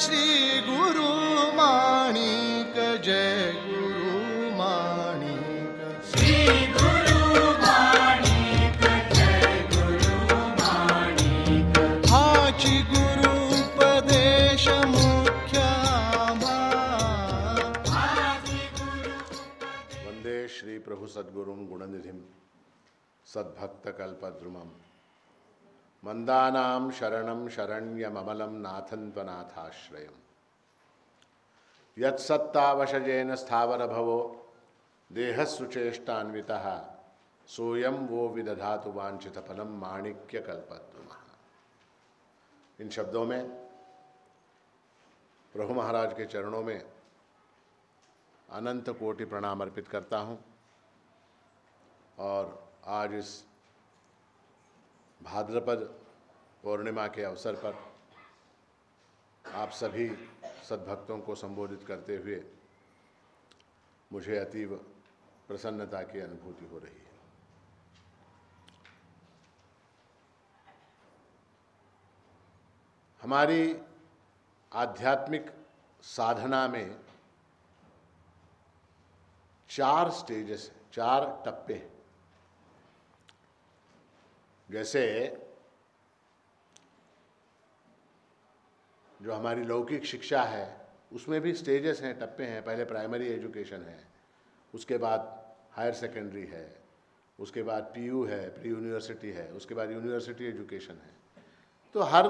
श्री गुरु माणिक जय गुरु माणिक श्री गुरु माणिक जय गुरु माणिक हाची गुरु उपदेश मुख्य वंदे श्री प्रभु सद्गुरुं गुणनिधिं सद्भक्तकल्पद्रुमं मंदानां शरणं शरण्यममलं नाथं त्वनाथाश्रयम् यत्सत्तावशजेन स्थावरभवो देहस्सुचेष्टान्वितः सोऽयं वो विदधातु वाञ्छितफलं माणिक्यकल्पद्रुमः। इन शब्दों में प्रभु महाराज के चरणों में अनंत कोटि प्रणाम अर्पित करता हूँ और आज इस भाद्रपद पूर्णिमा के अवसर पर आप सभी सद्भक्तों को संबोधित करते हुए मुझे अतीव प्रसन्नता की अनुभूति हो रही है। हमारी आध्यात्मिक साधना में 4 स्टेजेस, 4 टप्पे हैं। जैसे जो हमारी लौकिक शिक्षा है उसमें भी स्टेजेस हैं, टप्पे हैं। पहले प्राइमरी एजुकेशन है, उसके बाद हायर सेकेंडरी है, उसके बाद पीयू है, प्री यूनिवर्सिटी है, उसके बाद यूनिवर्सिटी एजुकेशन है। तो हर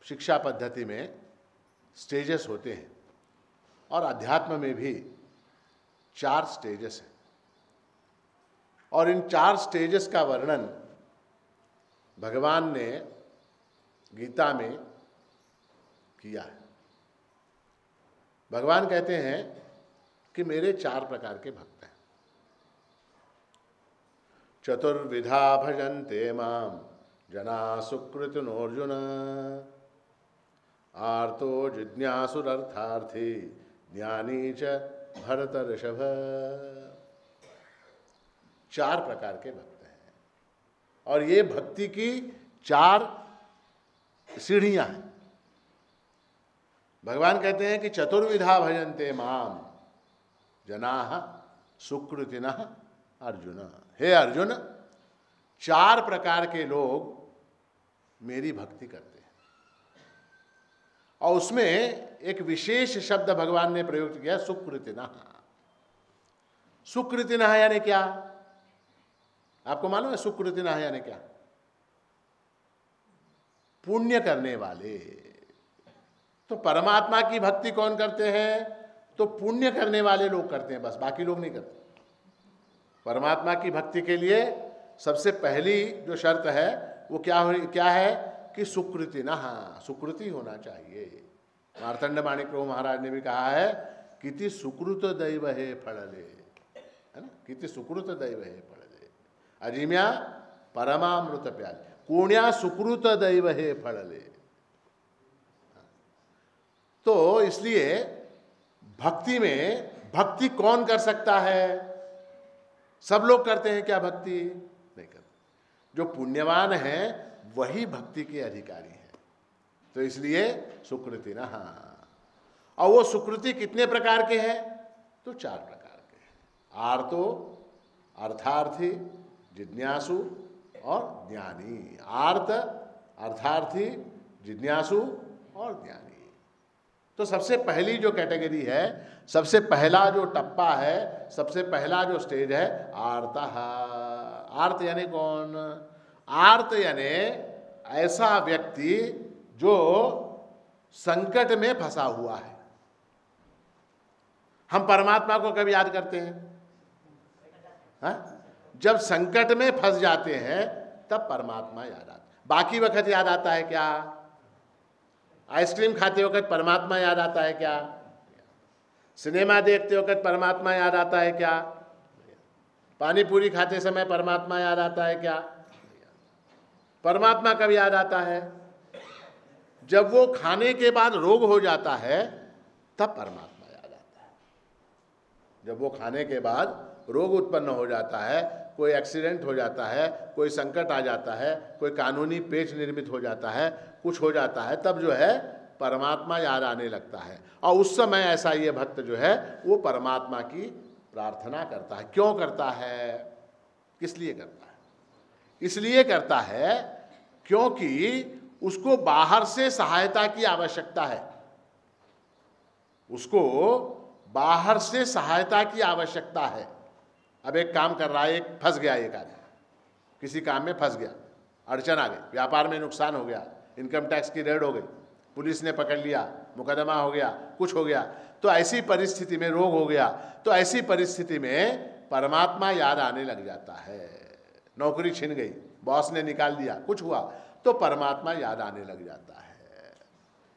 शिक्षा पद्धति में स्टेजेस होते हैं और अध्यात्म में भी 4 स्टेजेस हैं और इन 4 स्टेजेस का वर्णन भगवान ने गीता में किया है। भगवान कहते हैं कि मेरे 4 प्रकार के भक्त हैं। चतुर्विधा भजन्ते मां जना सुकृतिनोऽर्जुन आर्तो जिज्ञासुरर्थार्थी ज्ञानी च भरतर्षभ। 4 प्रकार के भक्त हैं और ये भक्ति की 4 सीढ़ियां हैं। भगवान कहते हैं कि चतुर्विधा भजन्ते माम जनाः सुकृतिनः अर्जुन। हे अर्जुन, 4 प्रकार के लोग मेरी भक्ति करते हैं और उसमें एक विशेष शब्द भगवान ने प्रयुक्त किया, सुकृतिनः। सुकृतिनः यानी क्या? आपको मालूम है सुकृतिनः यानी क्या? पुण्य करने वाले। तो परमात्मा की भक्ति कौन करते हैं? तो पुण्य करने वाले लोग करते हैं, बस, बाकी लोग नहीं करते। परमात्मा की भक्ति के लिए सबसे पहली जो शर्त है वो क्या है कि सुकृतिनः, सुकृति होना चाहिए। मार्तंड माणिक प्रभु महाराज ने भी कहा है किति सुकृत दैव हे फलले, है ना, किति सुकृत दैव हे फलले अजीम्या परमामृत प्याले पुण्या सुकृत दैव हे फलले। तो इसलिए भक्ति में भक्ति कौन कर सकता है? सब लोग करते हैं क्या भक्ति? नहीं करते। जो पुण्यवान है वही भक्ति के अधिकारी है। तो इसलिए सुकृतिनः। और वो सुकृति कितने प्रकार के हैं? तो 4 प्रकार के हैं। आर्तो, अर्थार्थी, जिज्ञासु और ज्ञानी। आर्त, अर्थार्थी, जिज्ञासु और ज्ञानी। तो सबसे पहली जो कैटेगरी है, सबसे पहला जो टप्पा है, सबसे पहला जो स्टेज है, आर्तः। आर्त यानी कौन? आर्त यानी ऐसा व्यक्ति जो संकट में फंसा हुआ है। हम परमात्मा को कब याद करते हैं? जब संकट में फंस जाते हैं तब परमात्मा याद आता। बाकी वक्त याद आता है क्या? आइसक्रीम खाते वक्त परमात्मा याद आता है क्या? सिनेमा देखते वक्त परमात्मा याद आता है क्या? पानी पूरी खाते समय परमात्मा याद आता है क्या? परमात्मा कब याद आता है? जब वो खाने के बाद रोग हो जाता है तब परमात्मा याद आता है। जब वो खाने के बाद रोग उत्पन्न हो जाता है, कोई एक्सीडेंट हो जाता है, कोई संकट आ जाता है, कोई कानूनी पेच निर्मित हो जाता है, कुछ हो जाता है, तब जो है परमात्मा याद आने लगता है, और उस समय ऐसा ये भक्त जो है वो परमात्मा की प्रार्थना करता है। क्यों करता है, किस लिए करता है? इसलिए करता है क्योंकि उसको बाहर से सहायता की आवश्यकता है, उसको बाहर से सहायता की आवश्यकता है। अब एक काम कर रहा है, एक फंस गया, एक आदमी किसी काम में फंस गया, अड़चन आ गई, व्यापार में नुकसान हो गया, इनकम टैक्स की रेड हो गई, पुलिस ने पकड़ लिया, मुकदमा हो गया, कुछ हो गया, तो ऐसी परिस्थिति में रोग हो गया, तो ऐसी परिस्थिति में परमात्मा याद आने लग जाता है। नौकरी छिन गई, बॉस ने निकाल दिया, कुछ हुआ, तो परमात्मा याद आने लग जाता है।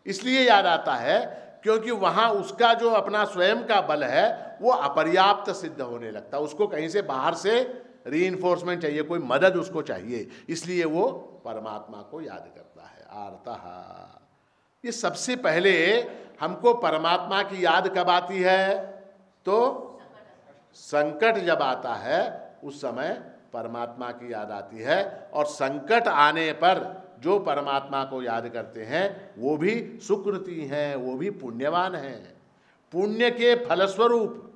इसलिए याद आता है क्योंकि वहां उसका जो अपना स्वयं का बल है वो अपर्याप्त सिद्ध होने लगता है, उसको कहीं से बाहर से रीइंफोर्समेंट चाहिए, कोई मदद उसको चाहिए, इसलिए वो परमात्मा को याद करता है। आर्तः, ये सबसे पहले हमको परमात्मा की याद कब आती है? तो संकट जब आता है उस समय परमात्मा की याद आती है, और संकट आने पर जो परमात्मा को याद करते हैं वो भी सुकृति हैं, वो भी पुण्यवान हैं। पुण्य के फलस्वरूप,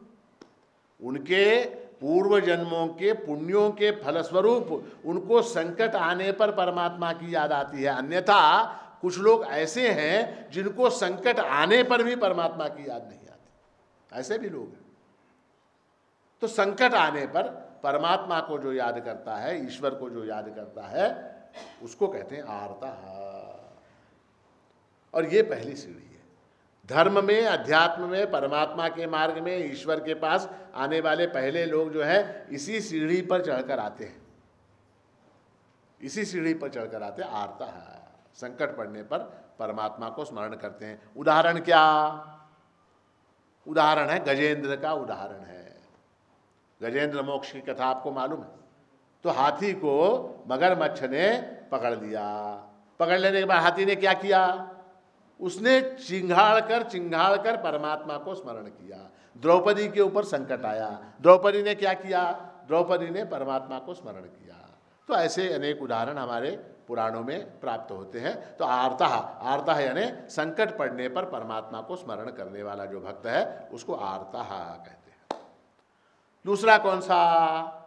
उनके पूर्व जन्मों के पुण्यों के फलस्वरूप उनको संकट आने पर परमात्मा की याद आती है। अन्यथा कुछ लोग ऐसे हैं जिनको संकट आने पर भी परमात्मा की याद नहीं आती, ऐसे भी लोग हैं। तो संकट आने पर परमात्मा को जो याद करता है, ईश्वर को जो याद करता है, उसको कहते हैं आर्तः। और ये पहली सीढ़ी है धर्म में, अध्यात्म में, परमात्मा के मार्ग में, ईश्वर के पास आने वाले पहले लोग जो है इसी सीढ़ी पर चढ़कर आते हैं, इसी सीढ़ी पर चढ़कर आते हैं। आर्तः, संकट पड़ने पर परमात्मा को स्मरण करते हैं। उदाहरण क्या? उदाहरण है गजेंद्र का उदाहरण है। गजेंद्र मोक्ष की कथा आपको मालूम है। तो हाथी को मगरमच्छ ने पकड़ लिया, पकड़ लेने के बाद हाथी ने क्या किया? उसने चिंघाड़ कर परमात्मा को स्मरण किया। द्रौपदी के ऊपर संकट आया, द्रौपदी ने क्या किया? द्रौपदी ने परमात्मा को स्मरण किया। तो ऐसे अनेक उदाहरण हमारे पुराणों में प्राप्त होते हैं। तो आर्तः, आर्तः यानी संकट पड़ने पर परमात्मा को स्मरण करने वाला जो भक्त है उसको आर्तः कहते हैं। दूसरा कौन सा?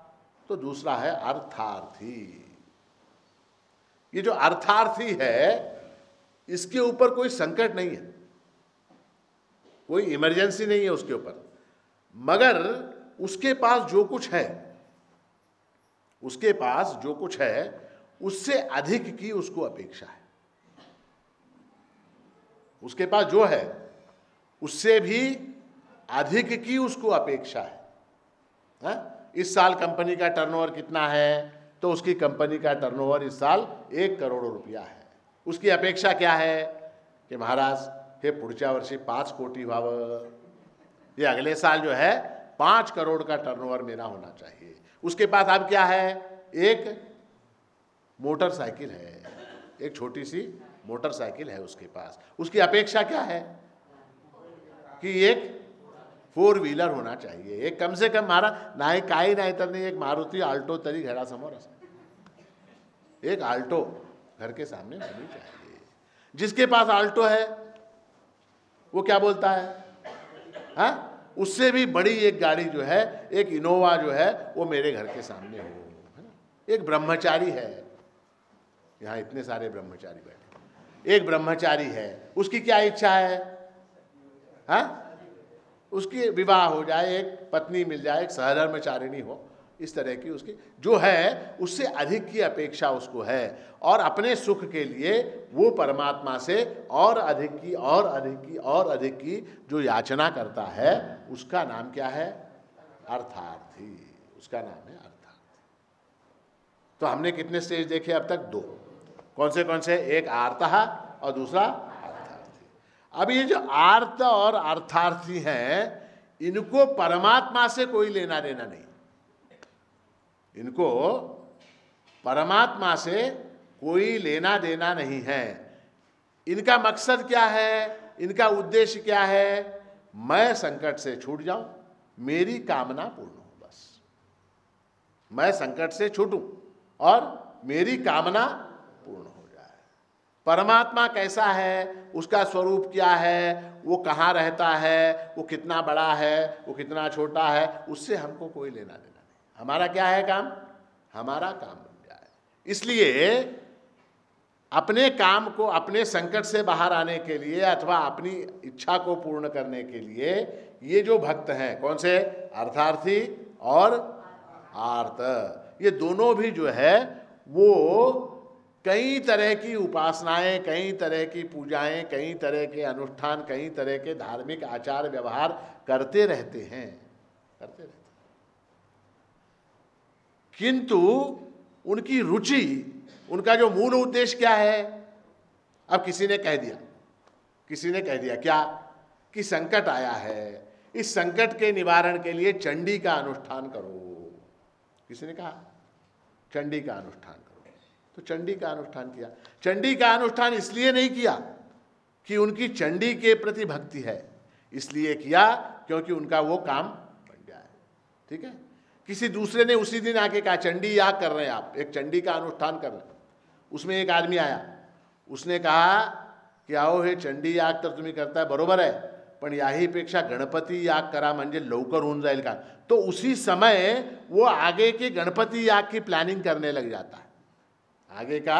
तो दूसरा है अर्थार्थी। ये जो अर्थार्थी है इसके ऊपर कोई संकट नहीं है, कोई इमरजेंसी नहीं है उसके ऊपर, मगर उसके पास जो कुछ है, उसके पास जो कुछ है उससे अधिक की उसको अपेक्षा है। उसके पास जो है उससे भी अधिक की उसको अपेक्षा है। इस साल कंपनी का टर्नओवर कितना है? तो उसकी कंपनी का टर्नओवर इस साल 1 करोड़ रुपया है। उसकी अपेक्षा क्या है कि महाराज हे पुढच्या वर्षी 5 कोटी व्हावं, ये अगले साल जो है 5 करोड़ का टर्नओवर मेरा होना चाहिए। उसके पास अब क्या है? एक मोटरसाइकिल है, एक छोटी सी मोटरसाइकिल है उसके पास। उसकी अपेक्षा क्या है कि एक 4 व्हीलर होना चाहिए, एक कम से कम मारा नाही काही नाही तर नाही एक मारुती आल्टो तरी घरासमोर असेल, एक आल्टो घर के सामने होनी चाहिए। जिसके पास आल्टो है वो क्या बोलता है? हाँ, उससे भी बड़ी एक गाड़ी जो है, एक इनोवा जो है वो मेरे घर के सामने हो, है ना? एक ब्रह्मचारी है, यहाँ इतने सारे ब्रह्मचारी बैठे, एक ब्रह्मचारी है, उसकी क्या इच्छा है? हाँ, उसकी विवाह हो जाए, एक पत्नी मिल जाए, एक सहधर्मचारिणी हो, इस तरह की उसकी जो है उससे अधिक की अपेक्षा उसको है। और अपने सुख के लिए वो परमात्मा से और अधिक की और अधिक की और अधिक की जो याचना करता है उसका नाम क्या है? अर्थार्थी। उसका नाम है अर्थार्थी। तो हमने कितने स्टेज देखे अब तक? 2। कौन से? एक आर्तः और दूसरा अर्थार्थी। अब ये जो आर्त और अर्थार्थी हैं इनको परमात्मा से कोई लेना देना नहीं, इनको परमात्मा से कोई लेना देना नहीं है। इनका मकसद क्या है? इनका उद्देश्य क्या है? मैं संकट से छूट जाऊं, मेरी कामना पूर्ण हो, बस मैं संकट से छूटूं और मेरी कामना पूर्ण हो जाए। परमात्मा कैसा है, उसका स्वरूप क्या है, वो कहाँ रहता है, वो कितना बड़ा है, वो कितना छोटा है, उससे हमको कोई लेना देना नहीं। हमारा क्या है काम? हमारा काम बन जाए। इसलिए अपने काम को, अपने संकट से बाहर आने के लिए अथवा अपनी इच्छा को पूर्ण करने के लिए ये जो भक्त हैं, कौन से? अर्थार्थी और आर्त, ये दोनों भी जो है वो कई तरह की उपासनाएं, कई तरह की पूजाएं, कई तरह के अनुष्ठान, कई तरह के धार्मिक आचार व्यवहार करते रहते हैं, करते रहते हैं। किंतु उनकी रुचि, उनका जो मूल उद्देश्य क्या है? अब किसी ने कह दिया क्या कि संकट आया है, इस संकट के निवारण के लिए चंडी का अनुष्ठान करो। किसी ने कहा चंडी का अनुष्ठान करो, तो चंडी का अनुष्ठान किया। चंडी का अनुष्ठान इसलिए नहीं किया कि उनकी चंडी के प्रति भक्ति है, इसलिए किया क्योंकि उनका वो काम बन जाए। ठीक है। किसी दूसरे ने उसी दिन आके कहा चंडी याग कर रहे हैं आप, एक चंडी का अनुष्ठान कर रहे हैं। उसमें एक आदमी आया, उसने कहा की अहो हे चंडी याग तर तुम्ही करताय बरोबर आहे, पण याहीपेक्षा गणपती याग करा म्हणजे लवकर होऊन जाईल का। तो उसी समय वो आगे के गणपति याग की प्लानिंग करने लग जाता है। आगे का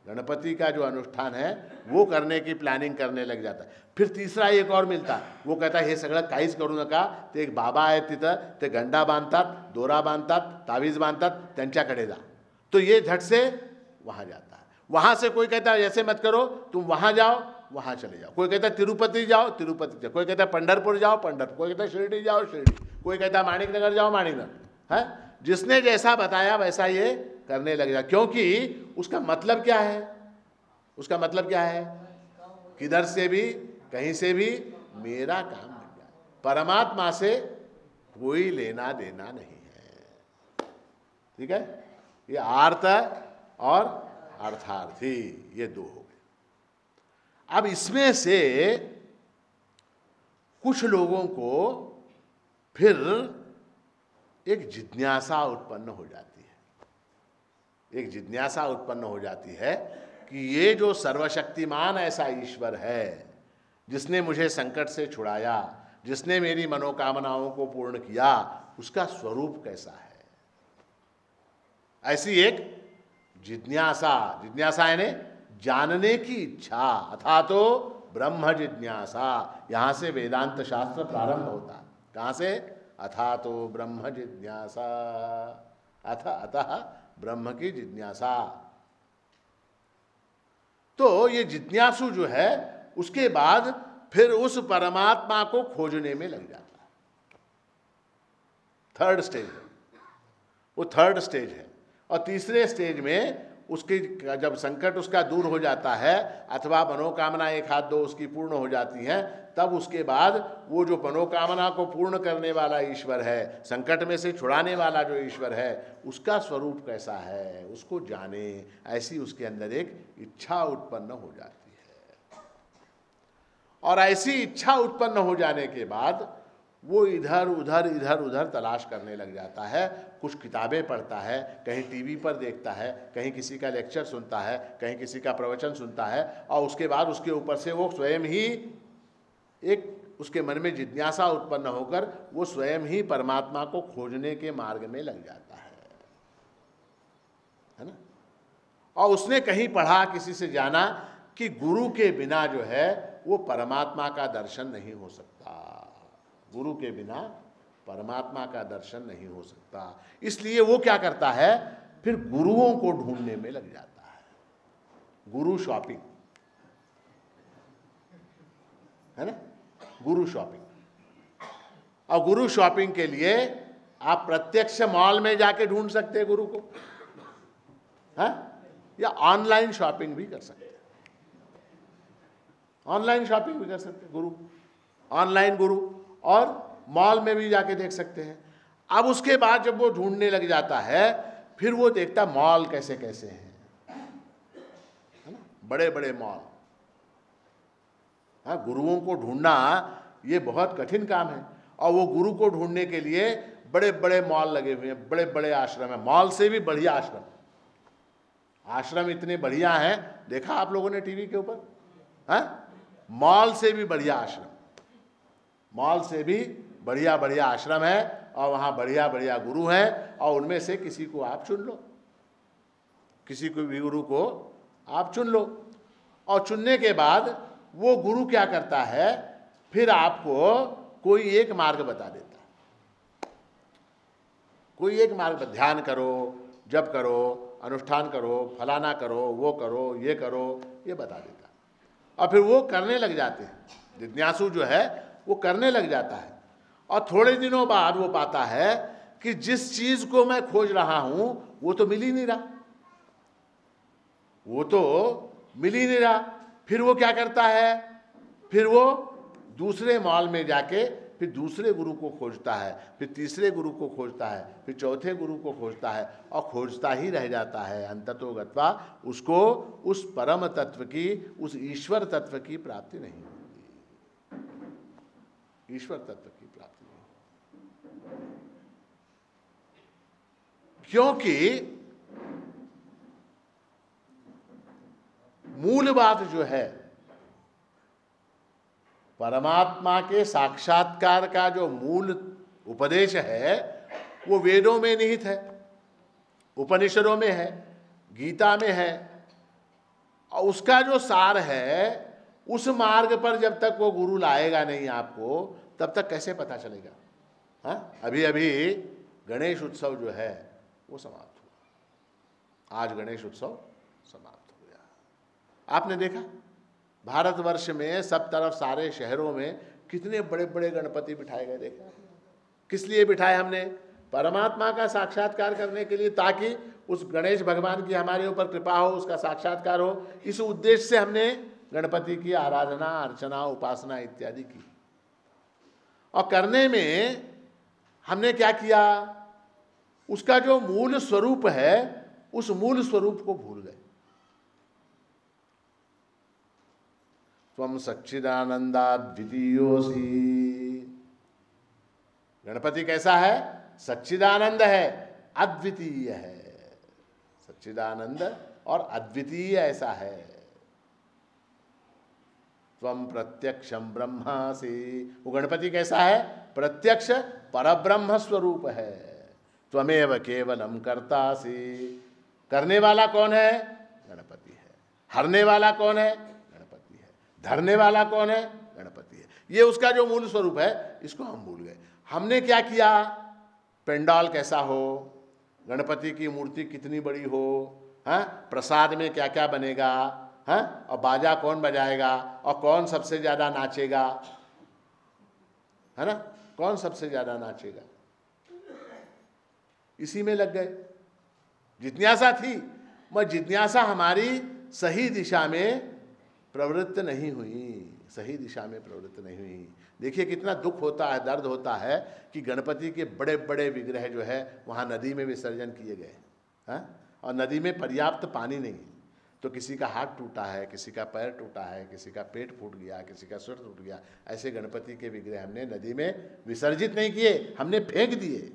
गणपति का जो अनुष्ठान है वो करने की प्लॅनिंग करने लग जाता है। फिर तीसरा एक और मिलता, वो कहता हे सगळं काहीच करू नका, ते एक बाबा आहेत तिथं, ते गंडा बांधतात, दोरा बांधतात, तावीज बांधतात, त्यांच्याकडे जा। तो ये झट से वहाँ जाता है। वहाँ से कोई कहता है ऐसे मत करो, तुम वहाँ जाओ, वहाँ चले जाओ। कोई कहता है तिरुपति जाओ, तिरुपति जाओ। कोई कहता है पंढरपुर जाओ, पंढरपुर। कोई कहता है शिरडी जाओ, शिरडी। कोई कहता है माणिकनगर जाओ, माणिकनगर। है जिसने जैसा बताया वैसा ये करने लग जा, क्योंकि उसका मतलब क्या है? उसका मतलब क्या है? किधर से भी, कहीं से भी मेरा काम बन जाए, परमात्मा से कोई लेना देना नहीं है। ठीक है। ये आर्त और अर्थार्थी, ये दो हो गए। अब इसमें से कुछ लोगों को फिर एक जिज्ञासा उत्पन्न हो जाती है। एक जिज्ञासा उत्पन्न हो जाती है कि ये जो सर्वशक्तिमान ऐसा ईश्वर है, जिसने मुझे संकट से छुड़ाया, जिसने मेरी मनोकामनाओं को पूर्ण किया, उसका स्वरूप कैसा है? ऐसी एक जिज्ञासा, जिज्ञासा यानी जानने की इच्छा, अथा तो ब्रह्म जिज्ञासा। यहां से वेदांत शास्त्र प्रारंभ होता है। कहां से? अथा तो ब्रह्म जिज्ञासा, अतः ब्रह्म की जिज्ञासा। तो ये जिज्ञासु जो है उसके बाद फिर उस परमात्मा को खोजने में लग जाता है। थर्ड स्टेज है वो, थर्ड स्टेज है। और तीसरे स्टेज में उसकी जब संकट उसका दूर हो जाता है अथवा मनोकामना एक हाथ दो उसकी पूर्ण हो जाती हैं, तब उसके बाद वो जो मनोकामना को पूर्ण करने वाला ईश्वर है, संकट में से छुड़ाने वाला जो ईश्वर है, उसका स्वरूप कैसा है उसको जाने, ऐसी उसके अंदर एक इच्छा उत्पन्न हो जाती है। और ऐसी इच्छा उत्पन्न हो जाने के बाद वो इधर उधर तलाश करने लग जाता है। कुछ किताबें पढ़ता है, कहीं टीवी पर देखता है, कहीं किसी का लेक्चर सुनता है, कहीं किसी का प्रवचन सुनता है, और उसके बाद उसके ऊपर से वो स्वयं ही एक उसके मन में जिज्ञासा उत्पन्न होकर वो स्वयं ही परमात्मा को खोजने के मार्ग में लग जाता है ना। और उसने कहीं पढ़ा, किसी से जाना कि गुरु के बिना जो है वो परमात्मा का दर्शन नहीं हो सकता। गुरु के बिना परमात्मा का दर्शन नहीं हो सकता। इसलिए वो क्या करता है, फिर गुरुओं को ढूंढने में लग जाता है। गुरु शॉपिंग है ना, गुरु शॉपिंग। और गुरु शॉपिंग के लिए आप प्रत्यक्ष मॉल में जाके ढूंढ सकते हैं गुरु को, है, या ऑनलाइन शॉपिंग भी कर सकते हैं। ऑनलाइन शॉपिंग भी कर सकते हैं गुरु, ऑनलाइन गुरु, और मॉल में भी जाके देख सकते हैं। अब उसके बाद जब वो ढूंढने लग जाता है, फिर वो देखता मॉल कैसे कैसे हैं, है ना, बड़े बड़े मॉल। हाँ, गुरुओं को ढूंढना ये बहुत कठिन काम है। और वो गुरु को ढूंढने के लिए बड़े बड़े मॉल लगे हुए हैं, बड़े बड़े आश्रम है, मॉल से भी बढ़िया आश्रम, आश्रम इतने बढ़िया हैं, देखा आप लोगों ने टीवी के ऊपर, हाँ? मॉल से भी बढ़िया आश्रम, मॉल से भी बढ़िया बढ़िया आश्रम है, और वहाँ बढ़िया बढ़िया गुरु हैं, और उनमें से किसी को आप चुन लो, किसी को भी गुरु को आप चुन लो। और चुनने के बाद वो गुरु क्या करता है, फिर आपको कोई एक मार्ग बता देता है, कोई एक मार्ग, ध्यान करो, जप करो, अनुष्ठान करो, फलाना करो, वो करो, ये करो, ये बता देता है। और फिर वो करने लग जाते हैं, जिज्ञासु जो है वो करने लग जाता है, और थोड़े दिनों बाद वो पाता है कि जिस चीज को मैं खोज रहा हूं वो तो मिल ही नहीं रहा, वो तो मिल ही नहीं रहा। फिर वो क्या करता है, फिर वो दूसरे मॉल में जाके फिर दूसरे गुरु को खोजता है, फिर तीसरे गुरु को खोजता है, फिर चौथे गुरु को खोजता है, और खोजता ही रह जाता है। अंततो गत्वा उसको उस परम तत्व की, उस ईश्वर तत्व की प्राप्ति नहीं होती, ईश्वर तत्व की प्राप्ति नहीं। क्योंकि मूल बात जो है, परमात्मा के साक्षात्कार का जो मूल उपदेश है वो वेदों में निहित है, उपनिषदों में है, गीता में है, और उसका जो सार है उस मार्ग पर जब तक वो गुरु लाएगा नहीं आपको, तब तक कैसे पता चलेगा? हाँ, अभी अभी गणेश उत्सव जो है वो समाप्त हुआ, आज गणेश उत्सव समाप्त हो गया। आपने देखा भारतवर्ष में सब तरफ सारे शहरों में कितने बड़े बड़े गणपति बिठाए गए, देखा? किस लिए बिठाए हमने? परमात्मा का साक्षात्कार करने के लिए, ताकि उस गणेश भगवान की हमारे ऊपर कृपा हो, उसका साक्षात्कार हो। इस उद्देश्य से हमने गणपति की आराधना, अर्चना, उपासना इत्यादि की। और करने में हमने क्या किया, उसका जो मूल स्वरूप है उस मूल स्वरूप को भूल गए। त्वम सच्चिदानंदाद्वितीयोऽसि। गणपति कैसा है? सच्चिदानंद है, अद्वितीय है। सच्चिदानंद और अद्वितीय ऐसा है। त्वम प्रत्यक्षम ब्रह्मासि। वो गणपति कैसा है? प्रत्यक्ष परब्रह्म स्वरूप है। त्वमेव केवलम कर्तासि। करने वाला कौन है? गणपति है। हरने वाला कौन है? गणपति है। धरने वाला कौन है? गणपति है। ये उसका जो मूल स्वरूप है, इसको हम भूल गए। हमने क्या किया? पेंडाल कैसा हो, गणपति की मूर्ति कितनी बड़ी हो, हाँ, प्रसाद में क्या क्या बनेगा, हाँ, और बाजा कौन बजाएगा, और कौन सबसे ज्यादा नाचेगा, है ना, कौन सबसे ज्यादा नाचेगा, इसी में लग गए। जिज्ञासा थी, मगर जिज्ञासा हमारी सही दिशा में प्रवृत्त नहीं हुई, सही दिशा में प्रवृत्त नहीं हुई। देखिए कितना दुख होता है, दर्द होता है कि गणपति के बड़े बड़े विग्रह जो है वहाँ नदी में विसर्जन किए गए, हाँ, और नदी में पर्याप्त पानी नहीं, तो किसी का हाथ टूटा है, किसी का पैर टूटा है, किसी का पेट फूट गया, किसी का सिर टूट गया। ऐसे गणपति के विग्रह हमने नदी में विसर्जित नहीं किए, हमने फेंक दिए,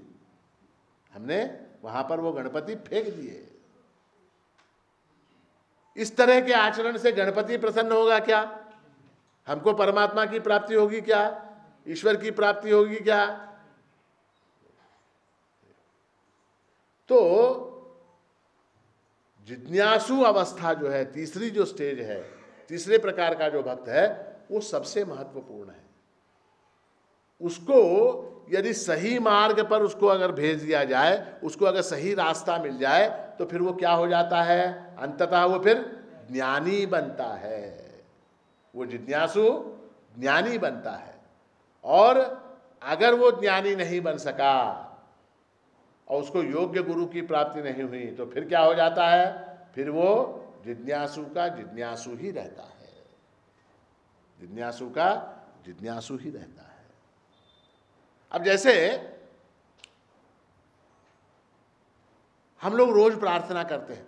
हमने वहाँ पर वो गणपति फेंक दिए। इस तरह के आचरण से गणपति प्रसन्न होगा क्या? हमको परमात्मा की प्राप्ति होगी क्या? ईश्वर की प्राप्ति होगी क्या? तो जिज्ञासु अवस्था जो है, तीसरी जो स्टेज है, तीसरे प्रकार का जो भक्त है, वो सबसे महत्वपूर्ण है। उसको यदि सही मार्ग पर उसको अगर भेज दिया जाए, उसको अगर सही रास्ता मिल जाए, तो फिर वो क्या हो जाता है? अंततः वो फिर ज्ञानी बनता है। वो जिज्ञासु ज्ञानी बनता है। और अगर वो ज्ञानी नहीं बन सका और उसको योग्य गुरु की प्राप्ति नहीं हुई, तो फिर क्या हो जाता है? फिर वो जिज्ञासु का जिज्ञासु ही रहता है, जिज्ञासु का जिज्ञासु ही रहता है। अब जैसे हम लोग रोज प्रार्थना करते हैं,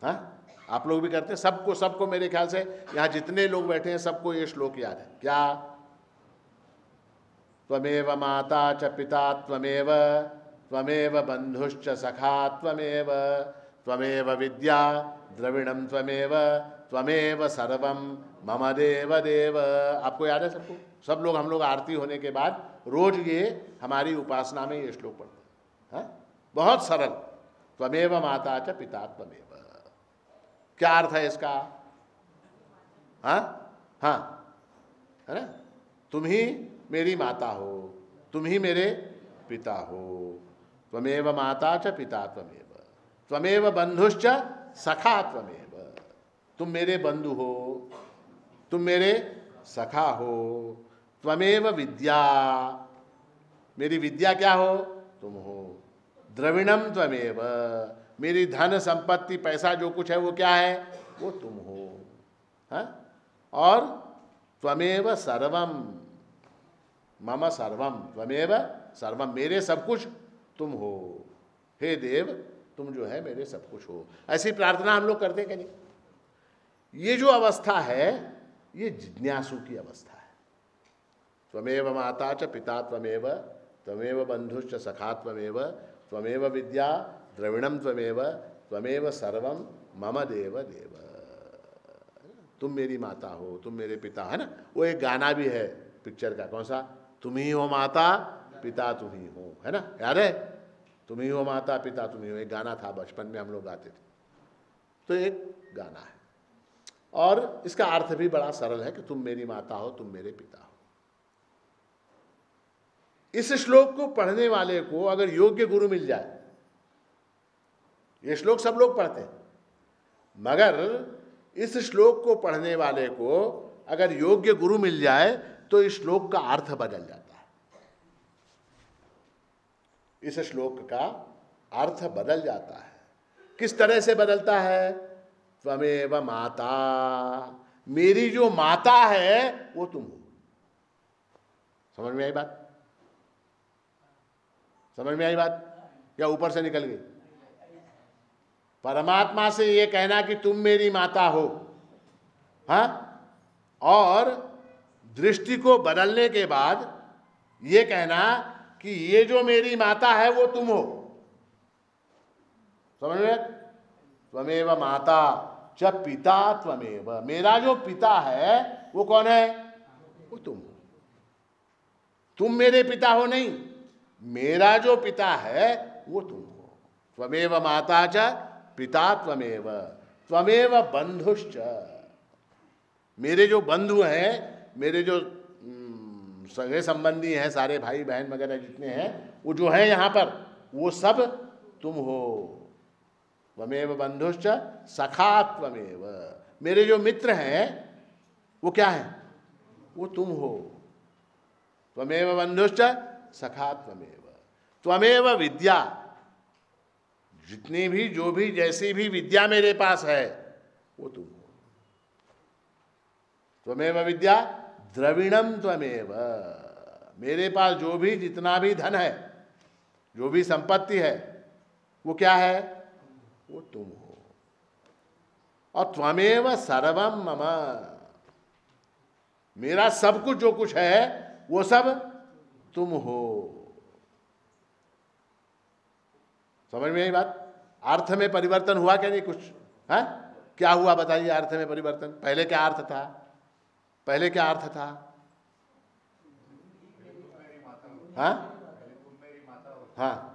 हाँ, आप लोग भी करते हैं, सबको मेरे ख्याल से यहाँ जितने लोग बैठे हैं सबको ये श्लोक याद है। क्या? त्वमेव माता च पिता त्वमेव, त्वमेव बंधुश्च सखा त्वमेव, त्वमेव विद्या द्रविणम त्वमेव त्वमेव सर्वम मम देव देव। आपको याद है सबको? सब लोग, हम लोग आरती होने के बाद रोज ये हमारी उपासना में ये श्लोक पढ़ते हैं। बहुत सरल। त्वमेव माता च पिता त्वमेव। क्या अर्थ है इसका? हाँ, है ना? तुम ही मेरी माता हो, तुम ही मेरे पिता हो। त्वमेव माता च पिता त्वमेव त्वमेव बंधुश्च सखा त्वमेव। तुम मेरे बंधु हो, तुम मेरे सखा हो। त्वमेव विद्या, मेरी विद्या क्या हो? तुम हो। द्रविणम त्वमेव, मेरी धन संपत्ति पैसा जो कुछ है वो क्या है? वो तुम हो। हाँ? और त्वमेव सर्वम मम सर्वम, त्वमेव सर्वम, मेरे सब कुछ तुम हो। हे देव, तुम जो है मेरे सब कुछ हो। ऐसी प्रार्थना हम लोग करते हैं कि नहीं? ये जो अवस्था है ये जिज्ञासु की अवस्था है। त्वमेव माता च पिता त्वमेव त्वमेव बंधुश्च सखा त्वमेव त्वमेव विद्या द्रविणम त्वमेव त्वमेव सर्वम मम देव देव। तुम मेरी माता हो, तुम मेरे पिता, है ना? वो एक गाना भी है पिक्चर का, कौन सा? तुम ही हो माता पिता तुम ही हो, है ना? याद है? तुम ही हो माता पिता तुम ही हो, एक गाना था बचपन में हम लोग गाते थे। तो एक गाना है और इसका अर्थ भी बड़ा सरल है कि तुम मेरी माता हो, तुम मेरे पिता हो। इस श्लोक को पढ़ने वाले को अगर योग्य गुरु मिल जाए, ये श्लोक सब लोग पढ़ते हैं, मगर इस श्लोक को पढ़ने वाले को अगर योग्य गुरु मिल जाए तो इस श्लोक का अर्थ बदल जाता है। इस श्लोक का अर्थ बदल जाता है। किस तरह से बदलता है? त्वमेव माता, मेरी जो माता है वो तुम हो। समझ में आई बात? समझ में आई बात या ऊपर से निकल गई? परमात्मा से ये कहना कि तुम मेरी माता हो, हाँ, और दृष्टि को बदलने के बाद ये कहना कि ये जो मेरी माता है वो तुम हो। समझ में? त्वमेव माता च पिता त्वमेव, मेरा जो पिता है वो कौन है? वो तुम हो। तुम मेरे पिता हो नहीं, मेरा जो पिता है वो तुम हो। त्वमेव माता च पिता त्वमेव त्वमेव बंधुश्च, मेरे जो बंधु हैं, मेरे जो सगे संबंधी हैं, सारे भाई बहन वगैरह जितने हैं वो जो हैं यहाँ पर, वो सब तुम हो। त्वमेव बंधुश्च सखा त्वमेव, मेरे जो मित्र हैं वो क्या है? वो तुम हो। त्वमेव बंधुश्च सखा त्वमेव त्वमेव विद्या, जितनी भी जो भी जैसी भी विद्या मेरे पास है वो तुम हो। त्वमेव विद्या द्रविणम त्वमेव, मेरे पास जो भी जितना भी धन है, जो भी संपत्ति है वो क्या है? वो तुम हो। और त्वमेव सर्वम मम, मेरा सब कुछ जो कुछ है वो सब तुम हो। समझ में आई बात? अर्थ में परिवर्तन हुआ क्या नहीं कुछ? है क्या हुआ बताइए? अर्थ में परिवर्तन। पहले क्या अर्थ था? पहले क्या अर्थ था? हाँ हाँ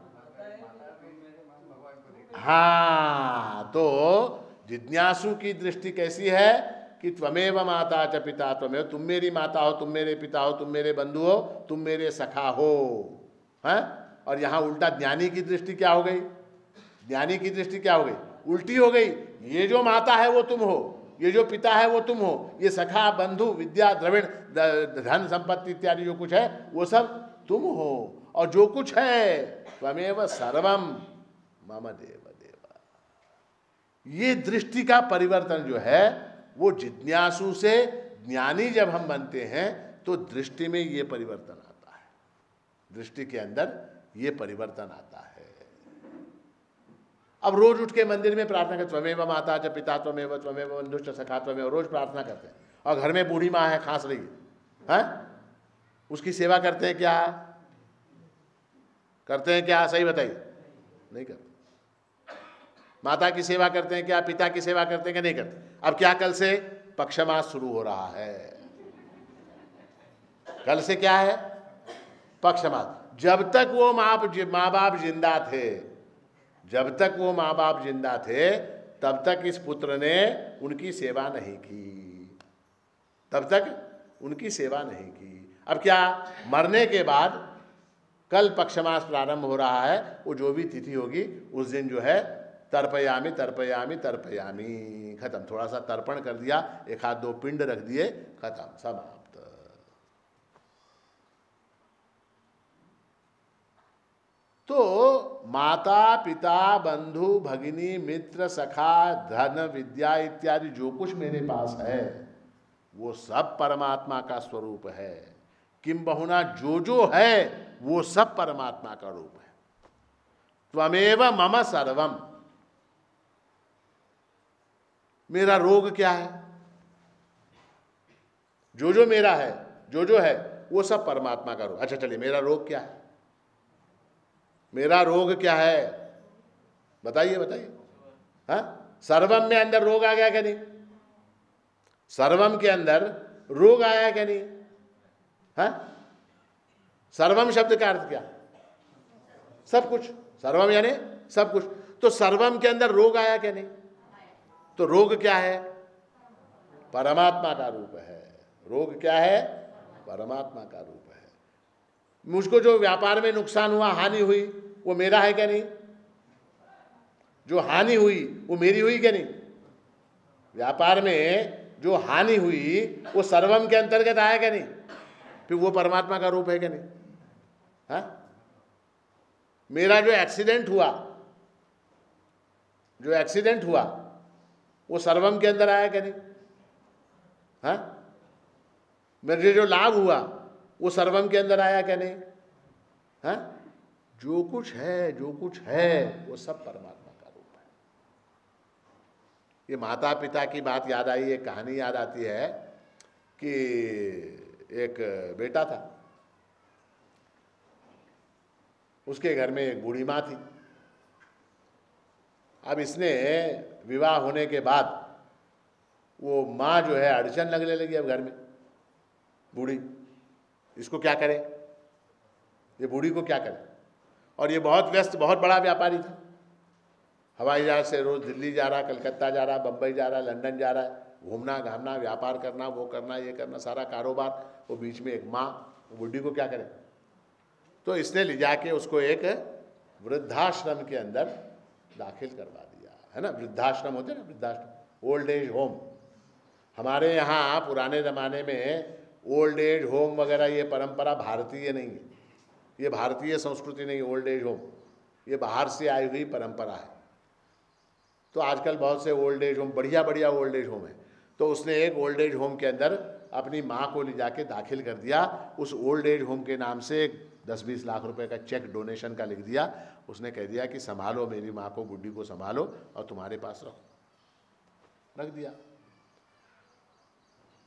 हाँ, तो जिज्ञासु की दृष्टि कैसी है कि त्वमेव माता च पिता त्वमेव, तुम मेरी माता हो, तुम मेरे पिता हो, तुम मेरे बंधु हो, तुम मेरे सखा हो। हैं? और यहाँ उल्टा ज्ञानी की दृष्टि क्या हो गई? ज्ञानी की दृष्टि क्या हो गई? उल्टी हो गई। ये जो माता है वो तुम हो, ये जो पिता है वो तुम हो, ये सखा बंधु विद्या द्रविण धन संपत्ति इत्यादि जो कुछ है वो सब तुम हो। और जो कुछ है त्वमेव सर्वम मम देव देव। ये दृष्टि का परिवर्तन जो है वो जिज्ञासु से ज्ञानी जब हम बनते हैं तो दृष्टि में ये परिवर्तन आता है, दृष्टि के अंदर ये परिवर्तन आता है। अब रोज उठ के मंदिर में प्रार्थना करते, त्वमेव माता च पिता त्वमेव त्वमेव बंधुश्च सखा त्वमेव, रोज प्रार्थना करते हैं। और घर में बूढ़ी माँ है, खांस रही है, उसकी सेवा करते हैं क्या? करते हैं क्या? सही बताइए। नहीं करते। माता की सेवा करते हैं क्या, पिता की सेवा करते हैं क्या, नहीं करते। अब क्या, कल से पक्षमास शुरू हो रहा है। कल से क्या है, पक्षमास। जब तक वो माँ बाप जिंदा थे, जब तक वो माँ बाप जिंदा थे, तब तक इस पुत्र ने उनकी सेवा नहीं की, तब तक उनकी सेवा नहीं की। अब क्या, मरने के बाद कल पक्षमास प्रारंभ हो रहा है, वो जो भी तिथि होगी उस दिन जो है तर्पयामी तर्पयामी तर्पयामी, खत्म। थोड़ा सा तर्पण कर दिया, एक हाथ दो पिंड रख दिए, खत्म, समाप्त। तो माता पिता बंधु भगिनी मित्र सखा धन विद्या इत्यादि जो कुछ मेरे पास है वो सब परमात्मा का स्वरूप है। किम बहुना जो है वो सब परमात्मा का रूप है। त्वमेव मम सर्वम। मेरा रोग क्या है, जो मेरा है, जो है वो सब परमात्मा का रोग। अच्छा चलिए, मेरा रोग क्या है, मेरा रोग क्या है, बताइए बताइए। हाँ, सर्वम में अंदर रोग आ गया क्या नहीं, सर्वम के अंदर रोग आया क्या नहीं। हाँ, सर्वम शब्द का अर्थ क्या, सब कुछ, सर्वम यानी सब कुछ। तो सर्वम के अंदर रोग आया क्या नहीं, तो रोग क्या है, परमात्मा का रूप है। रोग क्या है, परमात्मा का रूप है। मुझको जो व्यापार में नुकसान हुआ, हानि हुई, वो मेरा है क्या नहीं, जो हानि हुई वो मेरी हुई क्या नहीं। व्यापार में जो हानि हुई वो सर्वम के अंतर्गत आया क्या नहीं, फिर वो परमात्मा का रूप है क्या नहीं। हाँ, मेरा जो एक्सीडेंट हुआ, जो एक्सीडेंट हुआ वो सर्वम के अंदर आया क्या नहीं। हाँ, मेरे जो लाभ हुआ वो सर्वम के अंदर आया क्या नहीं। हाँ, जो कुछ है, जो कुछ है वो सब परमात्मा का रूप है। ये माता पिता की बात याद आई, एक कहानी याद आती है कि एक बेटा था, उसके घर में एक बूढ़ी माँ थी। अब इसने विवाह होने के बाद वो माँ जो है अड़चन लगने लगी अब घर में, बूढ़ी, इसको क्या करे, ये बूढ़ी को क्या करे। और ये बहुत व्यस्त, बहुत बड़ा व्यापारी था, हवाई जहाज से रोज दिल्ली जा रहा, कलकत्ता जा रहा, बम्बई जा रहा, लंदन जा रहा है, घूमना घामना, व्यापार करना, वो करना, ये करना, सारा कारोबार। वो बीच में एक माँ, वो बूढ़ी को क्या करे। तो इसने ले जाके उसको एक वृद्धाश्रम के अंदर दाखिल करवा दिया, है ना। वृद्धाश्रम होते हैं ना, वृद्धाश्रम, ओल्ड एज होम। हमारे यहाँ पुराने ज़माने में ओल्ड एज होम वगैरह ये परंपरा भारतीय नहीं है, ये भारतीय संस्कृति नहीं, ओल्ड एज होम ये बाहर से आई हुई परंपरा है। तो आजकल बहुत से ओल्ड एज होम, बढ़िया बढ़िया ओल्ड एज होम है। तो उसने एक ओल्ड एज होम के अंदर अपनी माँ को ले जाके दाखिल कर दिया। उस ओल्ड एज होम के नाम से 10-20 लाख रुपए का चेक डोनेशन का लिख दिया। उसने कह दिया कि संभालो मेरी माँ को, बुढ़ी को संभालो और तुम्हारे पास रखो, रख दिया।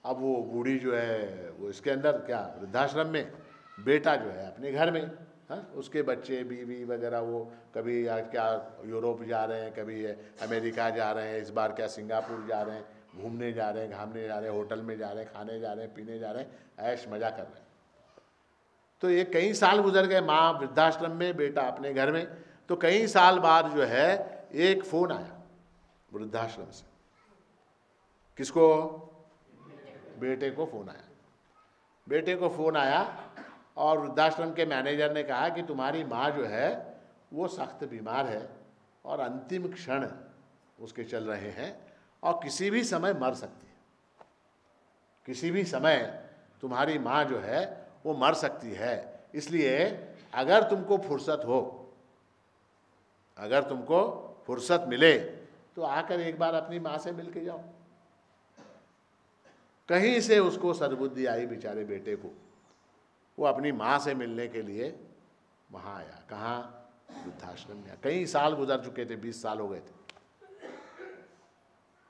अब वो बूढ़ी जो है वो इसके अंदर क्या, वृद्धाश्रम में, बेटा जो है अपने घर में। हाँ, उसके बच्चे बीवी वगैरह वो कभी क्या यूरोप जा रहे हैं, कभी अमेरिका जा रहे हैं, इस बार क्या सिंगापुर जा रहे हैं, घूमने जा रहे हैं, घामने जा रहे हैं, होटल में जा रहे हैं, खाने जा रहे हैं, पीने जा रहे हैं, ऐश मजा कर रहे हैं। तो ये कई साल गुजर गए, माँ वृद्धाश्रम में, बेटा अपने घर में। तो कई साल बाद जो है एक फ़ोन आया वृद्धाश्रम से। किसको, बेटे को फ़ोन आया। बेटे को फ़ोन आया और वृद्धाश्रम के मैनेजर ने कहा कि तुम्हारी माँ जो है वो सख्त बीमार है और अंतिम क्षण उसके चल रहे हैं और किसी भी समय मर सकती है, किसी भी समय तुम्हारी माँ जो है वो मर सकती है। इसलिए अगर तुमको फुर्सत हो, अगर तुमको फुर्सत मिले तो आकर एक बार अपनी माँ से मिल के जाओ। कहीं से उसको सद्बुद्धि आई बेचारे बेटे को, वो अपनी माँ से मिलने के लिए वहाँ आया। कहाँ, वृद्धाश्रम में। कई साल गुजर चुके थे, 20 साल हो गए थे।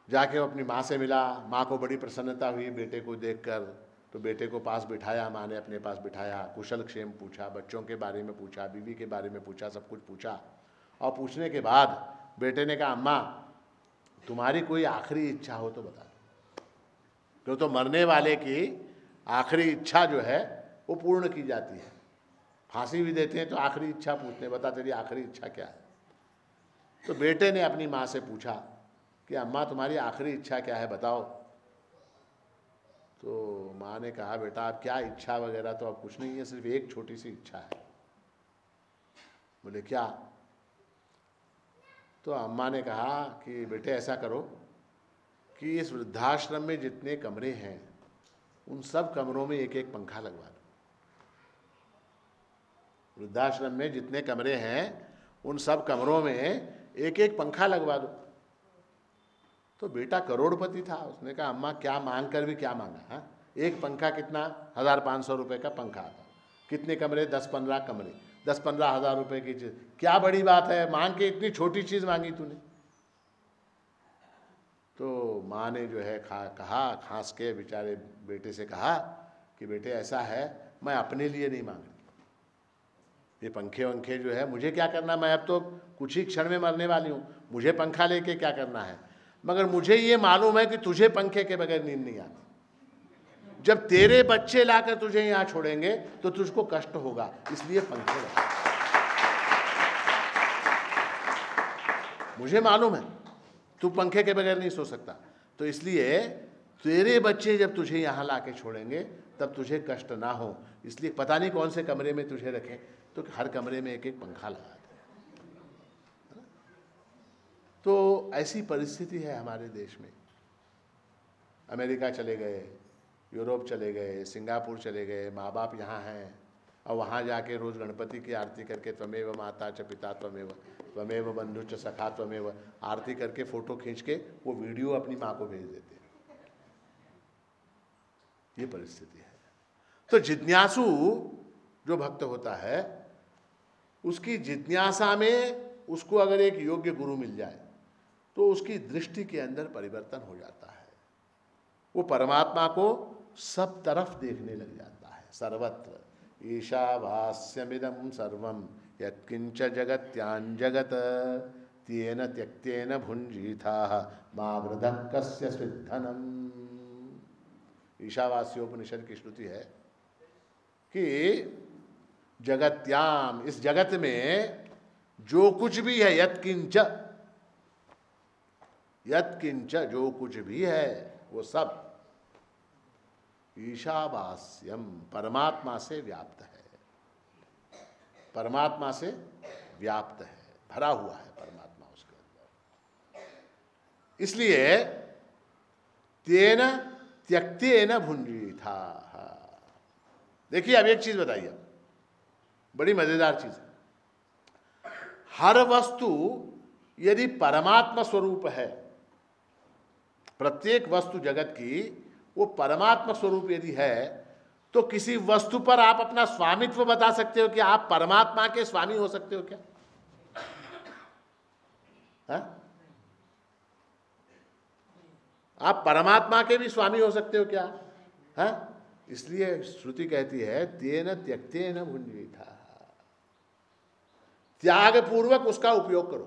जाके वो अपनी माँ से मिला, माँ को बड़ी प्रसन्नता हुई बेटे को देखकर। तो बेटे को पास बिठाया, माँ ने अपने पास बिठाया, कुशल क्षेम पूछा, बच्चों के बारे में पूछा, बीवी के बारे में पूछा, सब कुछ पूछा। और पूछने के बाद बेटे ने कहा अम्मा तुम्हारी कोई आखिरी इच्छा हो तो बता दो। क्यों तो मरने वाले की आखिरी इच्छा जो है वो पूर्ण की जाती है। फांसी भी देते हैं तो आखिरी इच्छा पूछते हैं, बता तेरी आखिरी इच्छा क्या है। तो बेटे ने अपनी माँ से पूछा कि अम्मा तुम्हारी आखिरी इच्छा क्या है बताओ। तो माँ ने कहा बेटा अब क्या इच्छा वगैरह तो अब कुछ नहीं है, सिर्फ एक छोटी सी इच्छा है। बोले क्या? तो अम्मा ने कहा कि बेटे ऐसा करो कि इस वृद्धाश्रम में जितने कमरे हैं उन सब कमरों में एक एक पंखा लगवा दो। वृद्धाश्रम में जितने कमरे हैं उन सब कमरों में एक एक पंखा लगवा दो। तो बेटा करोड़पति था, उसने कहा अम्मा क्या मांग कर भी क्या मांगा। हाँ, एक पंखा कितना? 1500 रुपये का पंखा आता। कितने कमरे? 10-15 कमरे, 10-15 हज़ार रुपये की चीज़, क्या बड़ी बात है, मांग के इतनी छोटी चीज़ मांगी तूने। तो माँ ने जो है कहा खांस के बेचारे बेटे से कहा कि बेटे ऐसा है मैं अपने लिए नहीं मांग रही, ये पंखे वंखे जो है मुझे क्या करना, मैं अब तो कुछ ही क्षण में मरने वाली हूँ, मुझे पंखा लेके क्या करना है। मगर मुझे ये मालूम है कि तुझे पंखे के बगैर नींद नहीं आती। जब तेरे बच्चे लाकर तुझे यहाँ छोड़ेंगे तो तुझको कष्ट होगा, इसलिए पंखे लगा। मुझे मालूम है तू पंखे के बगैर नहीं सो सकता, तो इसलिए तेरे बच्चे जब तुझे यहाँ ला के छोड़ेंगे तब तुझे कष्ट ना हो, इसलिए पता नहीं कौन से कमरे में तुझे रखें, तो हर कमरे में एक एक पंखा लगा दे। तो ऐसी परिस्थिति है हमारे देश में। अमेरिका चले गए, यूरोप चले गए, सिंगापुर चले गए, माँ बाप यहाँ हैं, और वहाँ जाके रोज़ गणपति की आरती करके त्वमेव माता च पिता त्वमेव त्वमेव बंधु च सखा त्वमेव आरती करके फ़ोटो खींच के वो वीडियो अपनी माँ को भेज देते हैं। ये परिस्थिति है। तो जिज्ञासु जो भक्त होता है उसकी जिज्ञासा में उसको अगर एक योग्य गुरु मिल जाए तो उसकी दृष्टि के अंदर परिवर्तन हो जाता है। वो परमात्मा को सब तरफ देखने लग जाता है, सर्वत्र। ईशावास्यमिदं सर्वं यत्किंच जगत्याञ्जगत् तेन त्यक्तेन भुञ्जीथाः मा वृधः कस्य स्विद्धनम्। ईशावास्योपनिषद की श्रुति है कि जगत्याम, इस जगत में जो कुछ भी है, यत्किंच, यत्किंच जो कुछ भी है वो सब ईशावास्यम परमात्मा से व्याप्त है, परमात्मा से व्याप्त है, भरा हुआ है परमात्मा उसके अंदर। इसलिए तेन त्यक्तेन भुञ्जीथा। देखिए अब एक चीज बताइए, बड़ी मजेदार चीज है। हर वस्तु यदि परमात्मा स्वरूप है, प्रत्येक वस्तु जगत की वो परमात्मा स्वरूप यदि है, तो किसी वस्तु पर आप अपना स्वामित्व बता सकते हो कि आप परमात्मा के स्वामी हो सकते हो क्या? हा? आप परमात्मा के भी स्वामी हो सकते हो क्या? हा? इसलिए श्रुति कहती है तेन त्यक्तेन भुञ्जीथा, त्याग पूर्वक उसका उपयोग करो।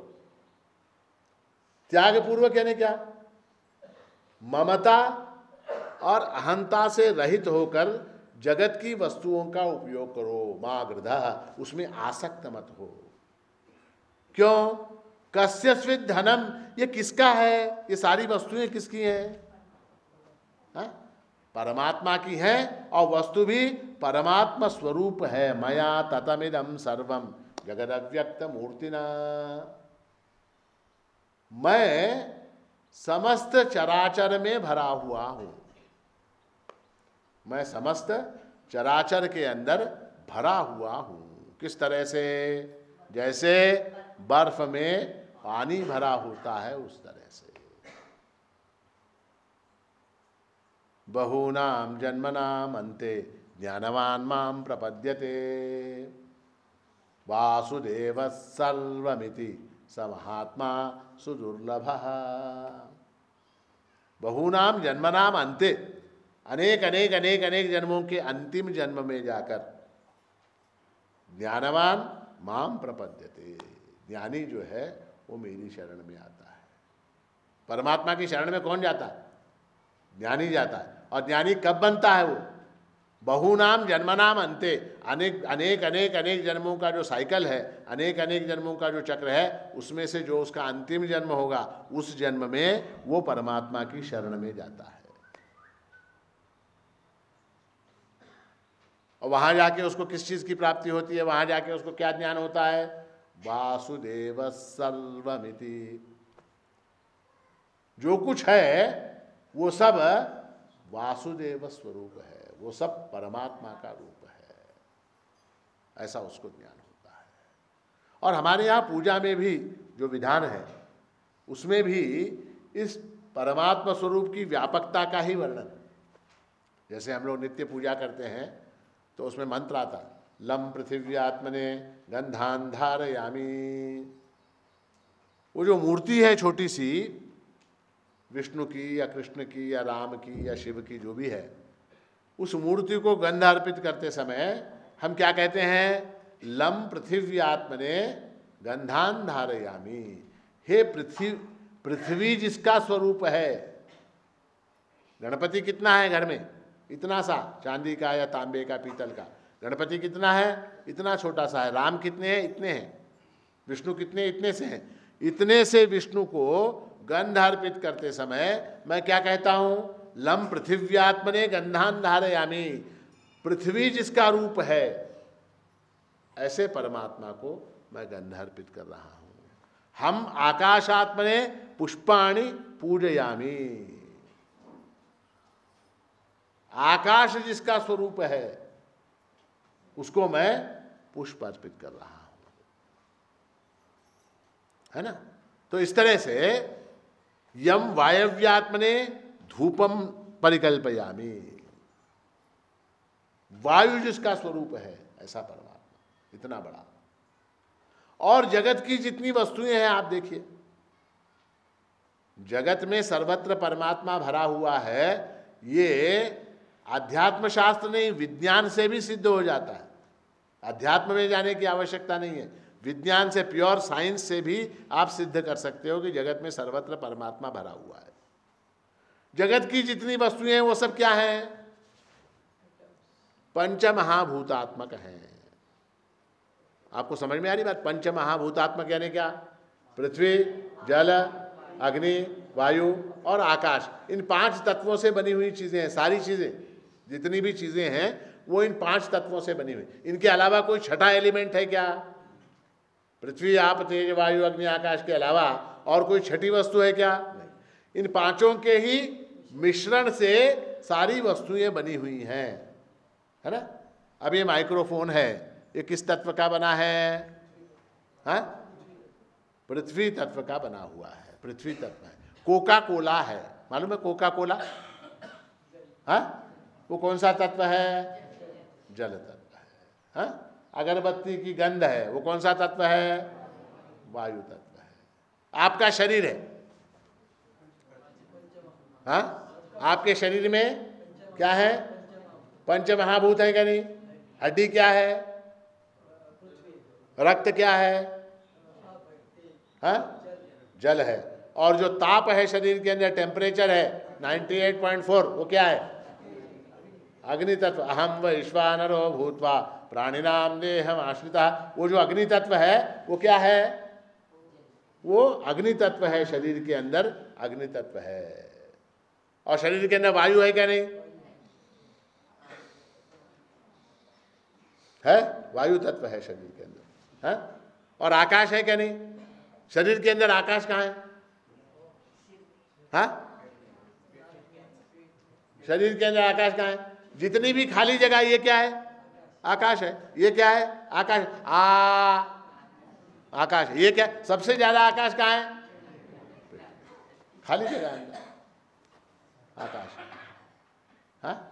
त्याग पूर्वक यानी क्या? ममता और अहंता से रहित होकर जगत की वस्तुओं का उपयोग करो। मा गृधः, उसमें आसक्त मत हो। क्यों? कस्यस्विद धनम, ये किसका है? ये सारी वस्तुएं किसकी हैं? हा? परमात्मा की है, और वस्तु भी परमात्मा स्वरूप है। मया ततमिदं सर्वम जगदव्यक्त मूर्तिना, मैं समस्त चराचर में भरा हुआ हूं। मैं समस्त चराचर के अंदर भरा हुआ हूं। किस तरह से? जैसे बर्फ में पानी भरा होता है उस तरह से। बहूनां जन्मनां अन्ते ज्ञानवान मां प्रपद्यते वासुदेव सर्वमिति स महात्मा सुदुर्लभः। बहूनां जन्मनां अन्ते, अनेक अनेक अनेक अनेक जन्मों के अंतिम जन्म में जाकर ज्ञानवान माम प्रपद्यते, ज्ञानी जो है वो मेरी शरण में आता है। परमात्मा की शरण में कौन जाता है? ज्ञानी जाता है। और ज्ञानी कब बनता है? वो बहुनाम जन्मनाम अंते, अनेक अनेक अनेक अनेक जन्मों का जो साइकिल है, अनेक अनेक जन्मों का जो चक्र है, उसमें से जो उसका अंतिम जन्म होगा, उस जन्म में वो परमात्मा की शरण में जाता है। और वहां जाके उसको किस चीज की प्राप्ति होती है? वहां जाके उसको क्या ज्ञान होता है? वासुदेव सर्वमिति। जो कुछ है वो सब वासुदेव स्वरूप है, वो सब परमात्मा का रूप है, ऐसा उसको ज्ञान होता है। और हमारे यहाँ पूजा में भी जो विधान है, उसमें भी इस परमात्मा स्वरूप की व्यापकता का ही वर्णन। जैसे हम लोग नित्य पूजा करते हैं तो उसमें मंत्र आता, लम पृथिवी आत्मने गंधान धारयामी। वो जो मूर्ति है छोटी सी, विष्णु की या कृष्ण की या राम की या शिव की, जो भी है, उस मूर्ति को गंध अर्पित करते समय हम क्या कहते हैं? लम पृथिवी आत्मने गंधान धारयामी। हे पृथ्वी जिसका स्वरूप है। गणपति कितना है घर में? इतना सा, चांदी का या तांबे का, पीतल का। गणपति कितना है? इतना छोटा सा है। राम कितने हैं? इतने हैं। विष्णु कितने? इतने से हैं। इतने से विष्णु को गंध अर्पित करते समय मैं क्या कहता हूं? लम पृथिव्यात्मने गंधान धारयामी। पृथ्वी जिसका रूप है, ऐसे परमात्मा को मैं गंध अर्पित कर रहा हूं। हम आकाशात्मने पुष्पाणि पूजयामी। आकाश जिसका स्वरूप है, उसको मैं पुष्प अर्पित कर रहा हूं, है ना? तो इस तरह से यम वायव्यात्मने धूपम परिकल्पयामी। वायु जिसका स्वरूप है, ऐसा परमात्मा, इतना बड़ा। और जगत की जितनी वस्तुएं हैं, आप देखिए, जगत में सर्वत्र परमात्मा भरा हुआ है। ये अध्यात्म शास्त्र नहीं, विज्ञान से भी सिद्ध हो जाता है। अध्यात्म में जाने की आवश्यकता नहीं है, विज्ञान से, प्योर साइंस से भी आप सिद्ध कर सकते हो कि जगत में सर्वत्र परमात्मा भरा हुआ है। जगत की जितनी वस्तुएं हैं वो सब क्या हैं? पंचमहाभूतात्मक हैं। आपको समझ में आ रही बात? पंचमहाभूतात्मक यानी क्या? पृथ्वी, जल, अग्नि, वायु और आकाश। इन 5 तत्वों से बनी हुई चीजें हैं। सारी चीजें, जितनी भी चीजें हैं, वो इन 5 तत्वों से बनी हुई। इनके अलावा कोई छठा एलिमेंट है क्या? पृथ्वी, आप, तेज, वायु, अग्नि, आकाश के अलावा और कोई छठी वस्तु है क्या? नहीं। इन 5 के ही मिश्रण से सारी वस्तुएं बनी हुई हैं, है ना? अब ये माइक्रोफोन है, ये किस तत्व का बना है? हाँ, पृथ्वी तत्व का बना हुआ है, पृथ्वी तत्व है। कोका कोला है, मालूम है कोका कोला? हाँ, वो कौन सा तत्व है? जल तत्व है। हाँ, अगरबत्ती की गंध है, वो कौन सा तत्व है? वायु तत्व है। आपका शरीर है, हाँ, आपके शरीर में क्या है? पंचमहाभूत है क्या नहीं? हड्डी क्या है? रक्त क्या है? हाँ, जल है। और जो ताप है शरीर के अंदर, टेम्परेचर है 98.4, वो क्या है? अग्नि तत्व। अहम वैश्वानरो भूत्वा प्राणिनाम देहम आश्रिता। वो जो अग्नि तत्व है वो क्या है? वो अग्नि तत्व है, शरीर के अंदर अग्नि तत्व है। और शरीर के अंदर वायु है क्या नहीं? है, वायु तत्व है शरीर के अंदर, है? और आकाश है क्या नहीं? शरीर के अंदर आकाश कहाँ है? हाँ, शरीर के अंदर आकाश कहाँ है? जितनी भी खाली जगह, ये क्या है? आकाश है। ये क्या है? आकाश। आकाश। ये क्या? सबसे ज्यादा आकाश कहाँ है? खाली जगह है, आकाश। हाँ,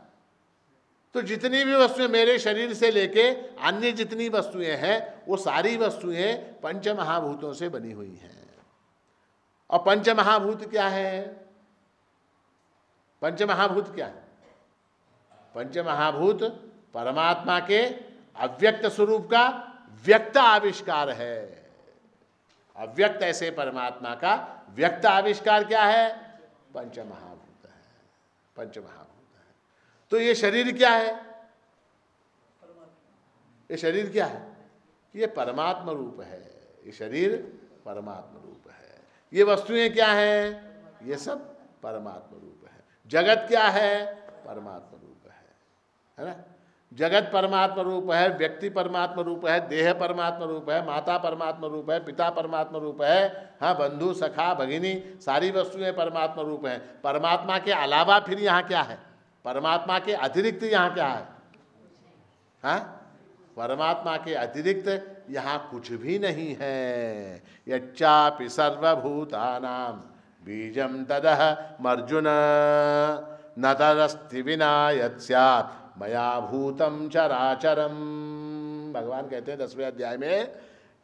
तो जितनी भी वस्तुएं मेरे शरीर से लेके अन्य जितनी वस्तुएं हैं, वो सारी वस्तुएं पंचमहाभूतों से बनी हुई हैं। और पंचमहाभूत क्या है? पंचमहाभूत क्या है? पंचमहाभूत परमात्मा के अव्यक्त स्वरूप का व्यक्त आविष्कार है। अव्यक्त ऐसे परमात्मा का व्यक्त आविष्कार क्या है? पंचमहाभूत है, पंचमहाभूत है। तो ये शरीर क्या है? ये शरीर क्या है? ये परमात्मा रूप है। ये शरीर परमात्मा रूप है। ये वस्तुएं क्या हैं? ये सब परमात्मा रूप है। जगत क्या है? परमात्मा रूप है ना? जगत परमात्मा रूप है, व्यक्ति परमात्मा रूप है, देह परमात्मा रूप है, माता परमात्मा रूप है, पिता परमात्मा रूप है, हाँ, बंधु सखा भगिनी सारी वस्तुएं परमात्मा रूप हैं। परमात्मा के अलावा फिर यहाँ क्या है? परमात्मा के अतिरिक्त यहाँ क्या है? हाँ, परमात्मा के अतिरिक्त यहाँ कुछ भी नहीं है। यच्चापि सर्वभूतानां बीजं तदह अर्जुन न तदस्ति विना यत् स्यात् मया भूतम चराचरम। भगवान कहते हैं 10वें अध्याय में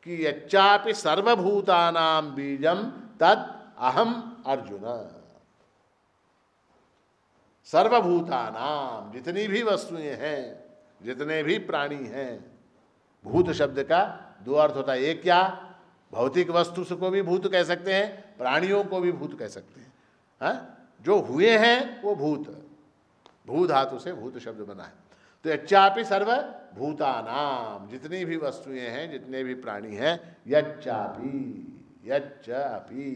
कि यच्चापि सर्वभूतानां बीजम तद अहम अर्जुन। सर्वभूतानां, जितनी भी वस्तुएं हैं, जितने भी प्राणी हैं। भूत शब्द का दो अर्थ होता है। एक क्या? भौतिक वस्तु को भी भूत कह सकते हैं, प्राणियों को भी भूत कह सकते हैं। हाँ? जो हुए हैं वो भूत, भू धातु से भूत शब्द बना है। तो यच्चापि सर्वभूतानां, जितनी भी वस्तुएं हैं, जितने भी प्राणी हैं, यच्चापि, यच्चापि,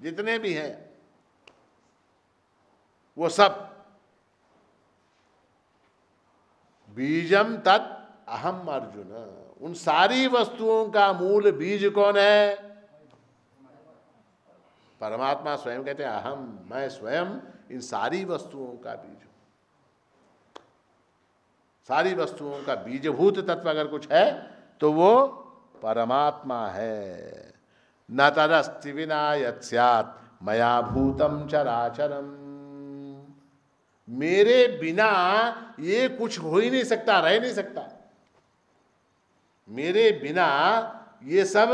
जितने भी हैं वो सब बीजम तत् अहम अर्जुन। उन सारी वस्तुओं का मूल बीज कौन है? परमात्मा स्वयं कहते हैं अहम, मैं स्वयं इन सारी वस्तुओं का बीज हूं। सारी वस्तुओं का बीजभूत तत्व अगर कुछ है तो वो परमात्मा है। न तदस्ति विना यत् स्यात् मया भूतम चराचरम। मेरे बिना ये कुछ हो ही नहीं सकता, रह नहीं सकता। मेरे बिना ये सब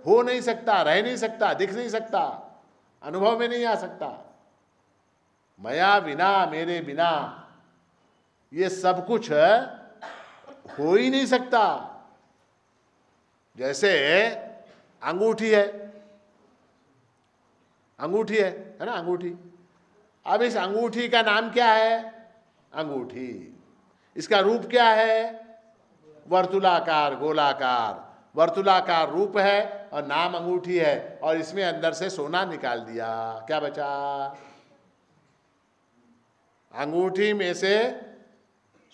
हो नहीं सकता, रह नहीं सकता, दिख नहीं सकता, अनुभव में नहीं आ सकता। मया बिना, मेरे बिना ये सब कुछ हो ही नहीं सकता। जैसे अंगूठी है, अंगूठी है ना, अंगूठी। अब इस अंगूठी का नाम क्या है? अंगूठी। इसका रूप क्या है? वर्तुलाकार, गोलाकार। वर्तुलाकार रूप है और नाम अंगूठी है, और इसमें अंदर से सोना निकाल दिया, क्या बचा? अंगूठी में से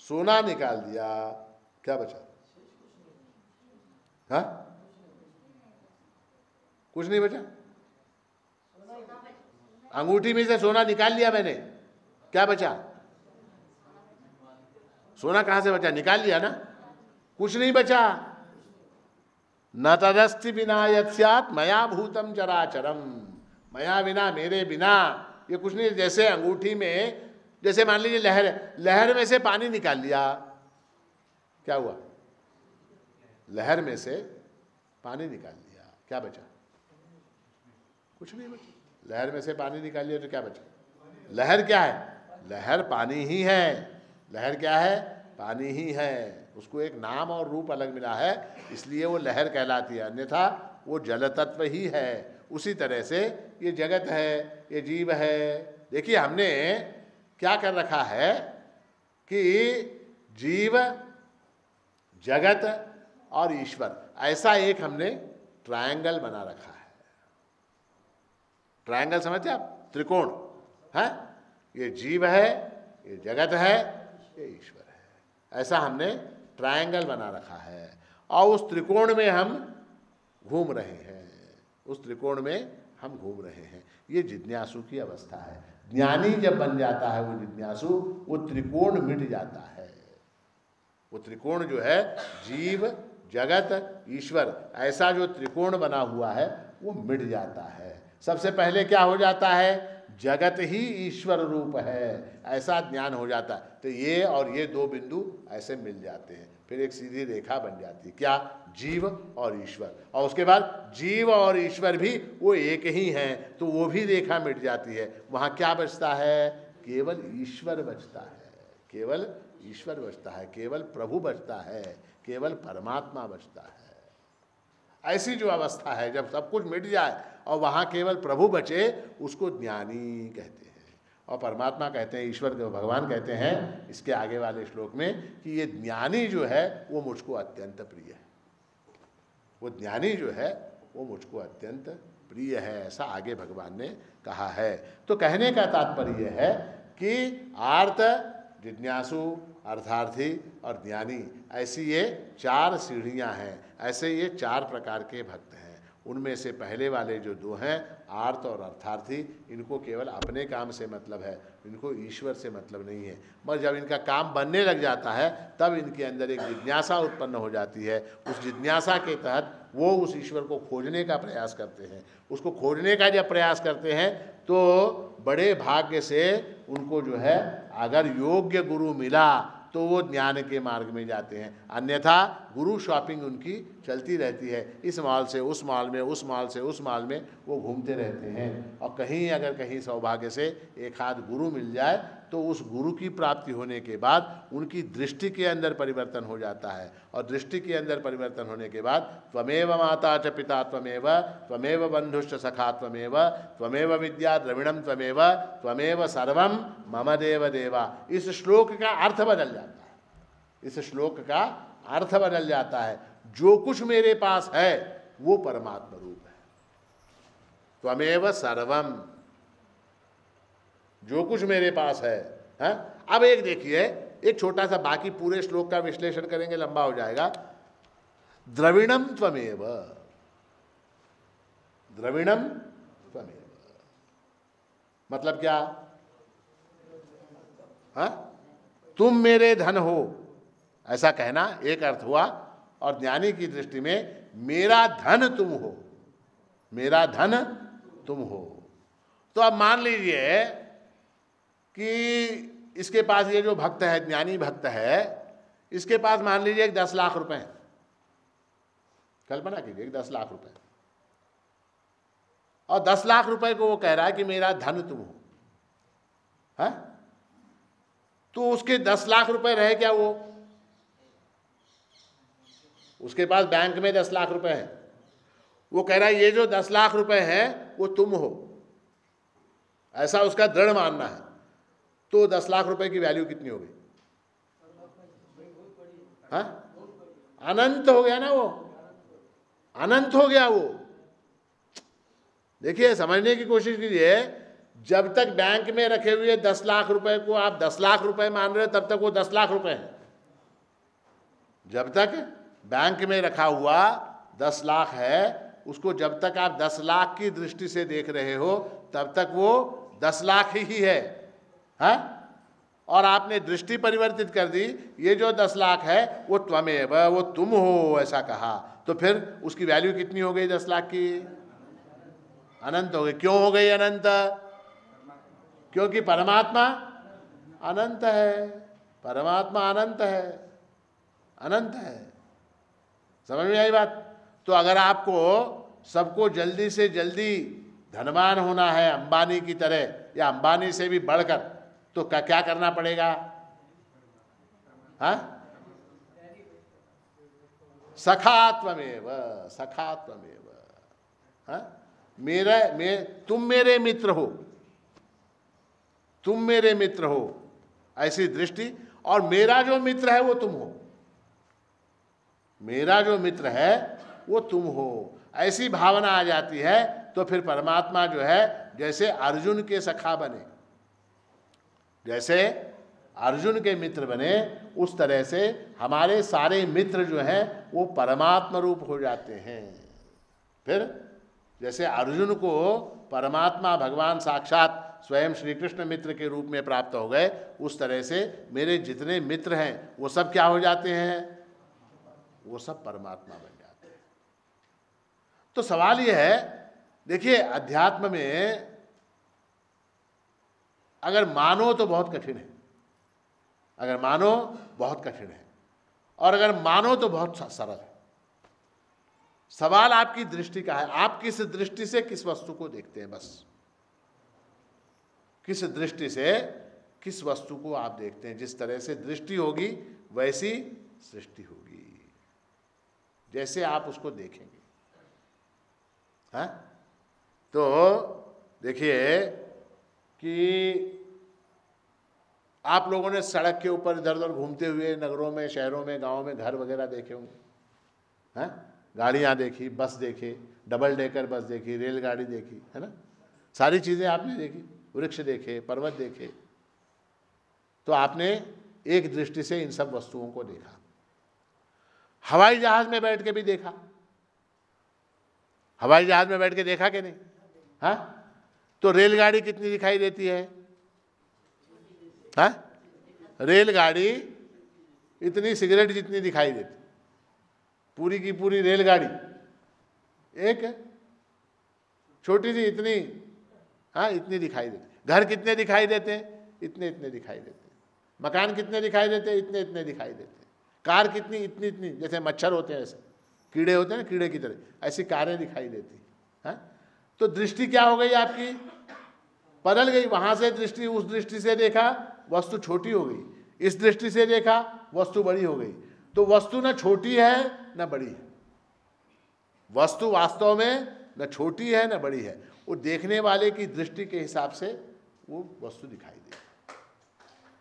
सोना निकाल दिया, क्या बचा? हाँ, कुछ नहीं बचा। अंगूठी में से सोना निकाल लिया मैंने, क्या बचा? सोना कहां से बचा? निकाल लिया ना, कुछ नहीं बचा। न तदस्ति बिना यत् स्यात् मया भूतम चराचरम। मया बिना, मेरे बिना ये कुछ नहीं। जैसे अंगूठी में, जैसे मान लीजिए लहर, लहर में से पानी निकाल लिया, क्या हुआ? लहर में से पानी निकाल लिया, क्या बचा? कुछ नहीं बचा। लहर में से पानी निकाल लिया तो क्या बचा? लहर क्या है? लहर पानी ही है। लहर क्या है? पानी ही है। उसको एक नाम और रूप अलग मिला है, इसलिए वो लहर कहलाती है, अन्यथा वो जल तत्व ही है। उसी तरह से ये जगत है, ये जीव है। देखिए हमने क्या कर रखा है कि जीव, जगत और ईश्वर, ऐसा एक हमने ट्रायंगल बना रखा है। ट्रायंगल समझते आप? त्रिकोण है। ये जीव है, ये जगत है, ये ईश्वर है। ऐसा हमने ट्रायंगल बना रखा है, और उस त्रिकोण में हम घूम रहे हैं। उस त्रिकोण में हम घूम रहे हैं। ये जिज्ञासु की अवस्था है। ज्ञानी जब बन जाता है वो जिज्ञासु, वो त्रिकोण मिट जाता है। वो त्रिकोण जो है, जीव, जगत, ईश्वर, ऐसा जो त्रिकोण बना हुआ है वो मिट जाता है। सबसे पहले क्या हो जाता है? जगत ही ईश्वर रूप है, ऐसा ज्ञान हो जाता है। तो ये और ये दो बिंदु ऐसे मिल जाते हैं, फिर एक सीधी रेखा बन जाती है। क्या? जीव और ईश्वर। और उसके बाद जीव और ईश्वर भी वो एक ही हैं, तो वो भी रेखा मिट जाती है। वहाँ क्या बचता है? केवल ईश्वर बचता है। केवल ईश्वर बचता है, केवल प्रभु बचता है, केवल परमात्मा बचता है। ऐसी जो अवस्था है जब सब कुछ मिट जाए और वहाँ केवल प्रभु बचे, उसको ज्ञानी कहते हैं। और परमात्मा कहते हैं, ईश्वर भगवान कहते हैं इसके आगे वाले श्लोक में कि ये ज्ञानी जो है वो मुझको अत्यंत प्रिय है। वो ज्ञानी जो है वो मुझको अत्यंत प्रिय है, ऐसा आगे भगवान ने कहा है। तो कहने का तात्पर्य है कि आर्त, जिज्ञासु, अर्थार्थी और ज्ञानी, ऐसी ये 4 सीढ़ियां हैं। ऐसे ये 4 प्रकार के भक्त हैं। उनमें से पहले वाले जो 2 हैं, आर्त और अर्थार्थी, इनको केवल अपने काम से मतलब है, इनको ईश्वर से मतलब नहीं है। मगर जब इनका काम बनने लग जाता है तब इनके अंदर एक जिज्ञासा उत्पन्न हो जाती है। उस जिज्ञासा के तहत वो उस ईश्वर को खोजने का प्रयास करते हैं। उसको खोजने का जब प्रयास करते हैं तो बड़े भाग्य से उनको जो है अगर योग्य गुरु मिला तो वो ज्ञान के मार्ग में जाते हैं, अन्यथा गुरु शॉपिंग उनकी चलती रहती है। इस मॉल से उस मॉल में, उस मॉल से उस मॉल में वो घूमते रहते हैं। और कहीं अगर कहीं सौभाग्य से एक आध गुरु मिल जाए तो उस गुरु की प्राप्ति होने के बाद उनकी दृष्टि के अंदर परिवर्तन हो जाता है। और दृष्टि के अंदर परिवर्तन होने के बाद त्वमेव माता च पिता त्वमेव बंधुश्च सखा त्वमेव विद्या द्रविणम त्वमेव सर्वम मम देव देवा। इस श्लोक का अर्थ बदल जाता है। इस श्लोक का अर्थ बदल जाता है। जो कुछ मेरे पास है वो परमात्मा रूप है। त्वमेव सर्वम, जो कुछ मेरे पास है। अब एक देखिए, एक छोटा सा, बाकी पूरे श्लोक का विश्लेषण करेंगे लंबा हो जाएगा। द्रविणम त्वमेव, द्रविणम त्वमेव मतलब क्या? तुम मेरे धन हो, ऐसा कहना एक अर्थ हुआ। और ज्ञानी की दृष्टि में मेरा धन तुम हो, मेरा धन तुम हो। तो अब मान लीजिए कि इसके पास ये जो भक्त है, ज्ञानी भक्त है, इसके पास मान लीजिए 10 लाख रुपए हैं। कल्पना कीजिए 10 लाख रुपए, और 10 लाख रुपए को वो कह रहा है कि मेरा धन तुम हो। है? तो उसके 10 लाख रुपए रहे क्या? वो उसके पास बैंक में 10 लाख रुपए हैं। वो कह रहा है ये जो 10 लाख रुपए हैं वो तुम हो, ऐसा उसका दृढ़ मानना है। तो 10 लाख रुपए की वैल्यू कितनी हो गई? अनंत हो गया ना, वो अनंत हो गया वो। देखिए, समझने की कोशिश कीजिए। जब तक बैंक में रखे हुए 10 लाख रुपए को आप 10 लाख रुपए मान रहे हो, तब तक वो 10 लाख रुपए हैं। जब तक बैंक में रखा हुआ 10 लाख है, उसको जब तक आप 10 लाख की दृष्टि से देख रहे हो तब तक वो 10 लाख ही है। और आपने दृष्टि परिवर्तित कर दी, ये जो 10 लाख है वो त्वमेव, वो तुम हो, ऐसा कहा। तो फिर उसकी वैल्यू कितनी हो गई 10 लाख की? अनंत हो गई। क्यों हो गई अनंत? क्योंकि परमात्मा अनंत है। परमात्मा अनंत है, अनंत है। समझ में आई बात? तो अगर आपको सबको जल्दी से जल्दी धनवान होना है अंबानी की तरह, या अंबानी से भी बढ़कर, तो क्या करना पड़ेगा? सखात्वमेव, सखात्वमेव। तुम मेरे मित्र हो, तुम मेरे मित्र हो, ऐसी दृष्टि। और मेरा जो मित्र है वो तुम हो, मेरा जो मित्र है वो तुम हो, ऐसी भावना आ जाती है। तो फिर परमात्मा जो है जैसे अर्जुन के सखा बने, जैसे अर्जुन के मित्र बने, उस तरह से हमारे सारे मित्र जो हैं वो परमात्मा रूप हो जाते हैं। फिर जैसे अर्जुन को परमात्मा भगवान साक्षात स्वयं श्री कृष्ण मित्र के रूप में प्राप्त हो गए, उस तरह से मेरे जितने मित्र हैं वो सब क्या हो जाते हैं? वो सब परमात्मा बन जाते हैं। तो सवाल यह है, देखिए, अध्यात्म में अगर मानो तो बहुत कठिन है, अगर मानो बहुत कठिन है, और अगर मानो तो बहुत सरल है। सवाल आपकी दृष्टि का है, आप किस दृष्टि से किस वस्तु को देखते हैं, बस किस दृष्टि से किस वस्तु को आप देखते हैं। जिस तरह से दृष्टि होगी वैसी सृष्टि होगी, जैसे आप उसको देखेंगे। हाँ? तो देखिए कि आप लोगों ने सड़क के ऊपर इधर उधर घूमते हुए नगरों में, शहरों में, गांवों में घर वगैरह देखे होंगे, हैं? गाड़ियाँ देखी, बस देखे, डबल डेकर बस देखी, रेलगाड़ी देखी, है ना, सारी चीज़ें आपने देखी, वृक्ष देखे, पर्वत देखे। तो आपने एक दृष्टि से इन सब वस्तुओं को देखा। हवाई जहाज में बैठ के भी देखा। हवाई जहाज में बैठ के देखा कि नहीं? हाँ? तो रेलगाड़ी कितनी दिखाई देती है? हाँ? रेलगाड़ी इतनी सिगरेट जितनी दिखाई देती, पूरी की पूरी रेलगाड़ी एक छोटी सी इतनी, हाँ, इतनी दिखाई देती। घर कितने दिखाई देते हैं? इतने इतने दिखाई देते हैं। मकान कितने दिखाई देते हैं? इतने इतने दिखाई देते हैं। कार कितनी? इतनी इतनी, जैसे मच्छर होते हैं ऐसे, कीड़े होते हैं ना, कीड़े की तरह ऐसी कारें दिखाई देती हैं। तो दृष्टि क्या हो गई आपकी? बदल गई। वहां से दृष्टि, उस दृष्टि से देखा, वस्तु छोटी हो गई। इस दृष्टि से देखा, वस्तु बड़ी हो गई। तो वस्तु न छोटी है न बड़ी है। वस्तु वास्तव में न छोटी है न बड़ी है, वो देखने वाले की दृष्टि के हिसाब से वो वस्तु दिखाई दे,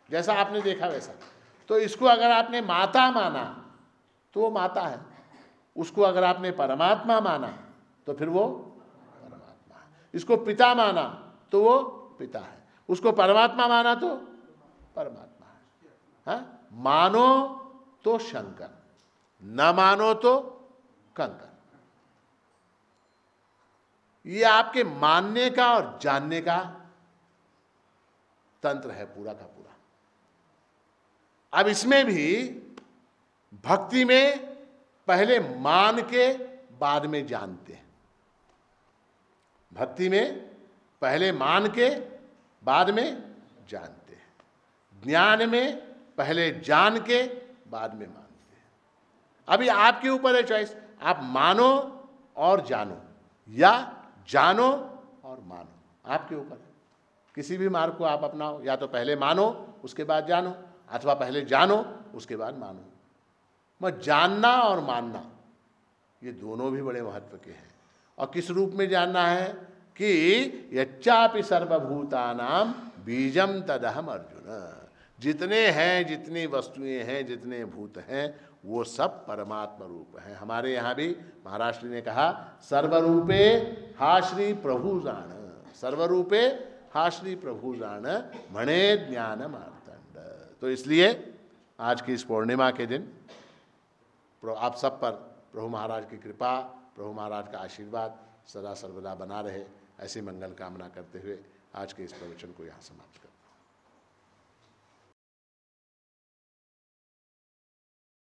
जैसा आपने देखा वैसा। तो इसको अगर आपने माता माना तो वो माता है, उसको अगर आपने परमात्मा माना तो फिर वो परमात्मा है, इसको पिता माना तो वो पिता है, उसको परमात्मा माना तो परमात्मा है। हाँ? मानो तो शंकर, न मानो तो कंकर। ये आपके मानने का और जानने का तंत्र है पूरा का पूरा। अब इसमें भी भक्ति में पहले मान के बाद में जानते हैं। भक्ति में पहले मान के बाद में जानते हैं। ज्ञान में पहले जान के बाद में मानते हैं। अभी आपके ऊपर है चॉइस, आप मानो और जानो या जानो और मानो, आपके ऊपर है। किसी भी मार्ग को आप अपनाओ, या तो पहले मानो उसके बाद जानो, अथवा पहले जानो उसके बाद मानो। मगर जानना और मानना ये दोनों भी बड़े महत्व के हैं। और किस रूप में जानना है कि यच्चापि सर्वभूतानां बीजम तदहम अर्जुन। जितने हैं, जितनी वस्तुएं हैं, जितने भूत हैं, वो सब परमात्मा रूप हैं। हमारे यहाँ भी महाराष्ट्र ने कहा सर्वरूपे हा श्री प्रभु जान, सर्वरूपे हा श्री प्रभु जान मणे ज्ञान मार्तंड। तो इसलिए आज की इस पूर्णिमा के दिन आप सब पर प्रभु महाराज की कृपा, प्रभु महाराज का आशीर्वाद सदा सर्वदा बना रहे, ऐसी मंगल कामना करते हुए आज के इस प्रवचन को यहाँ समाप्त करते हैं।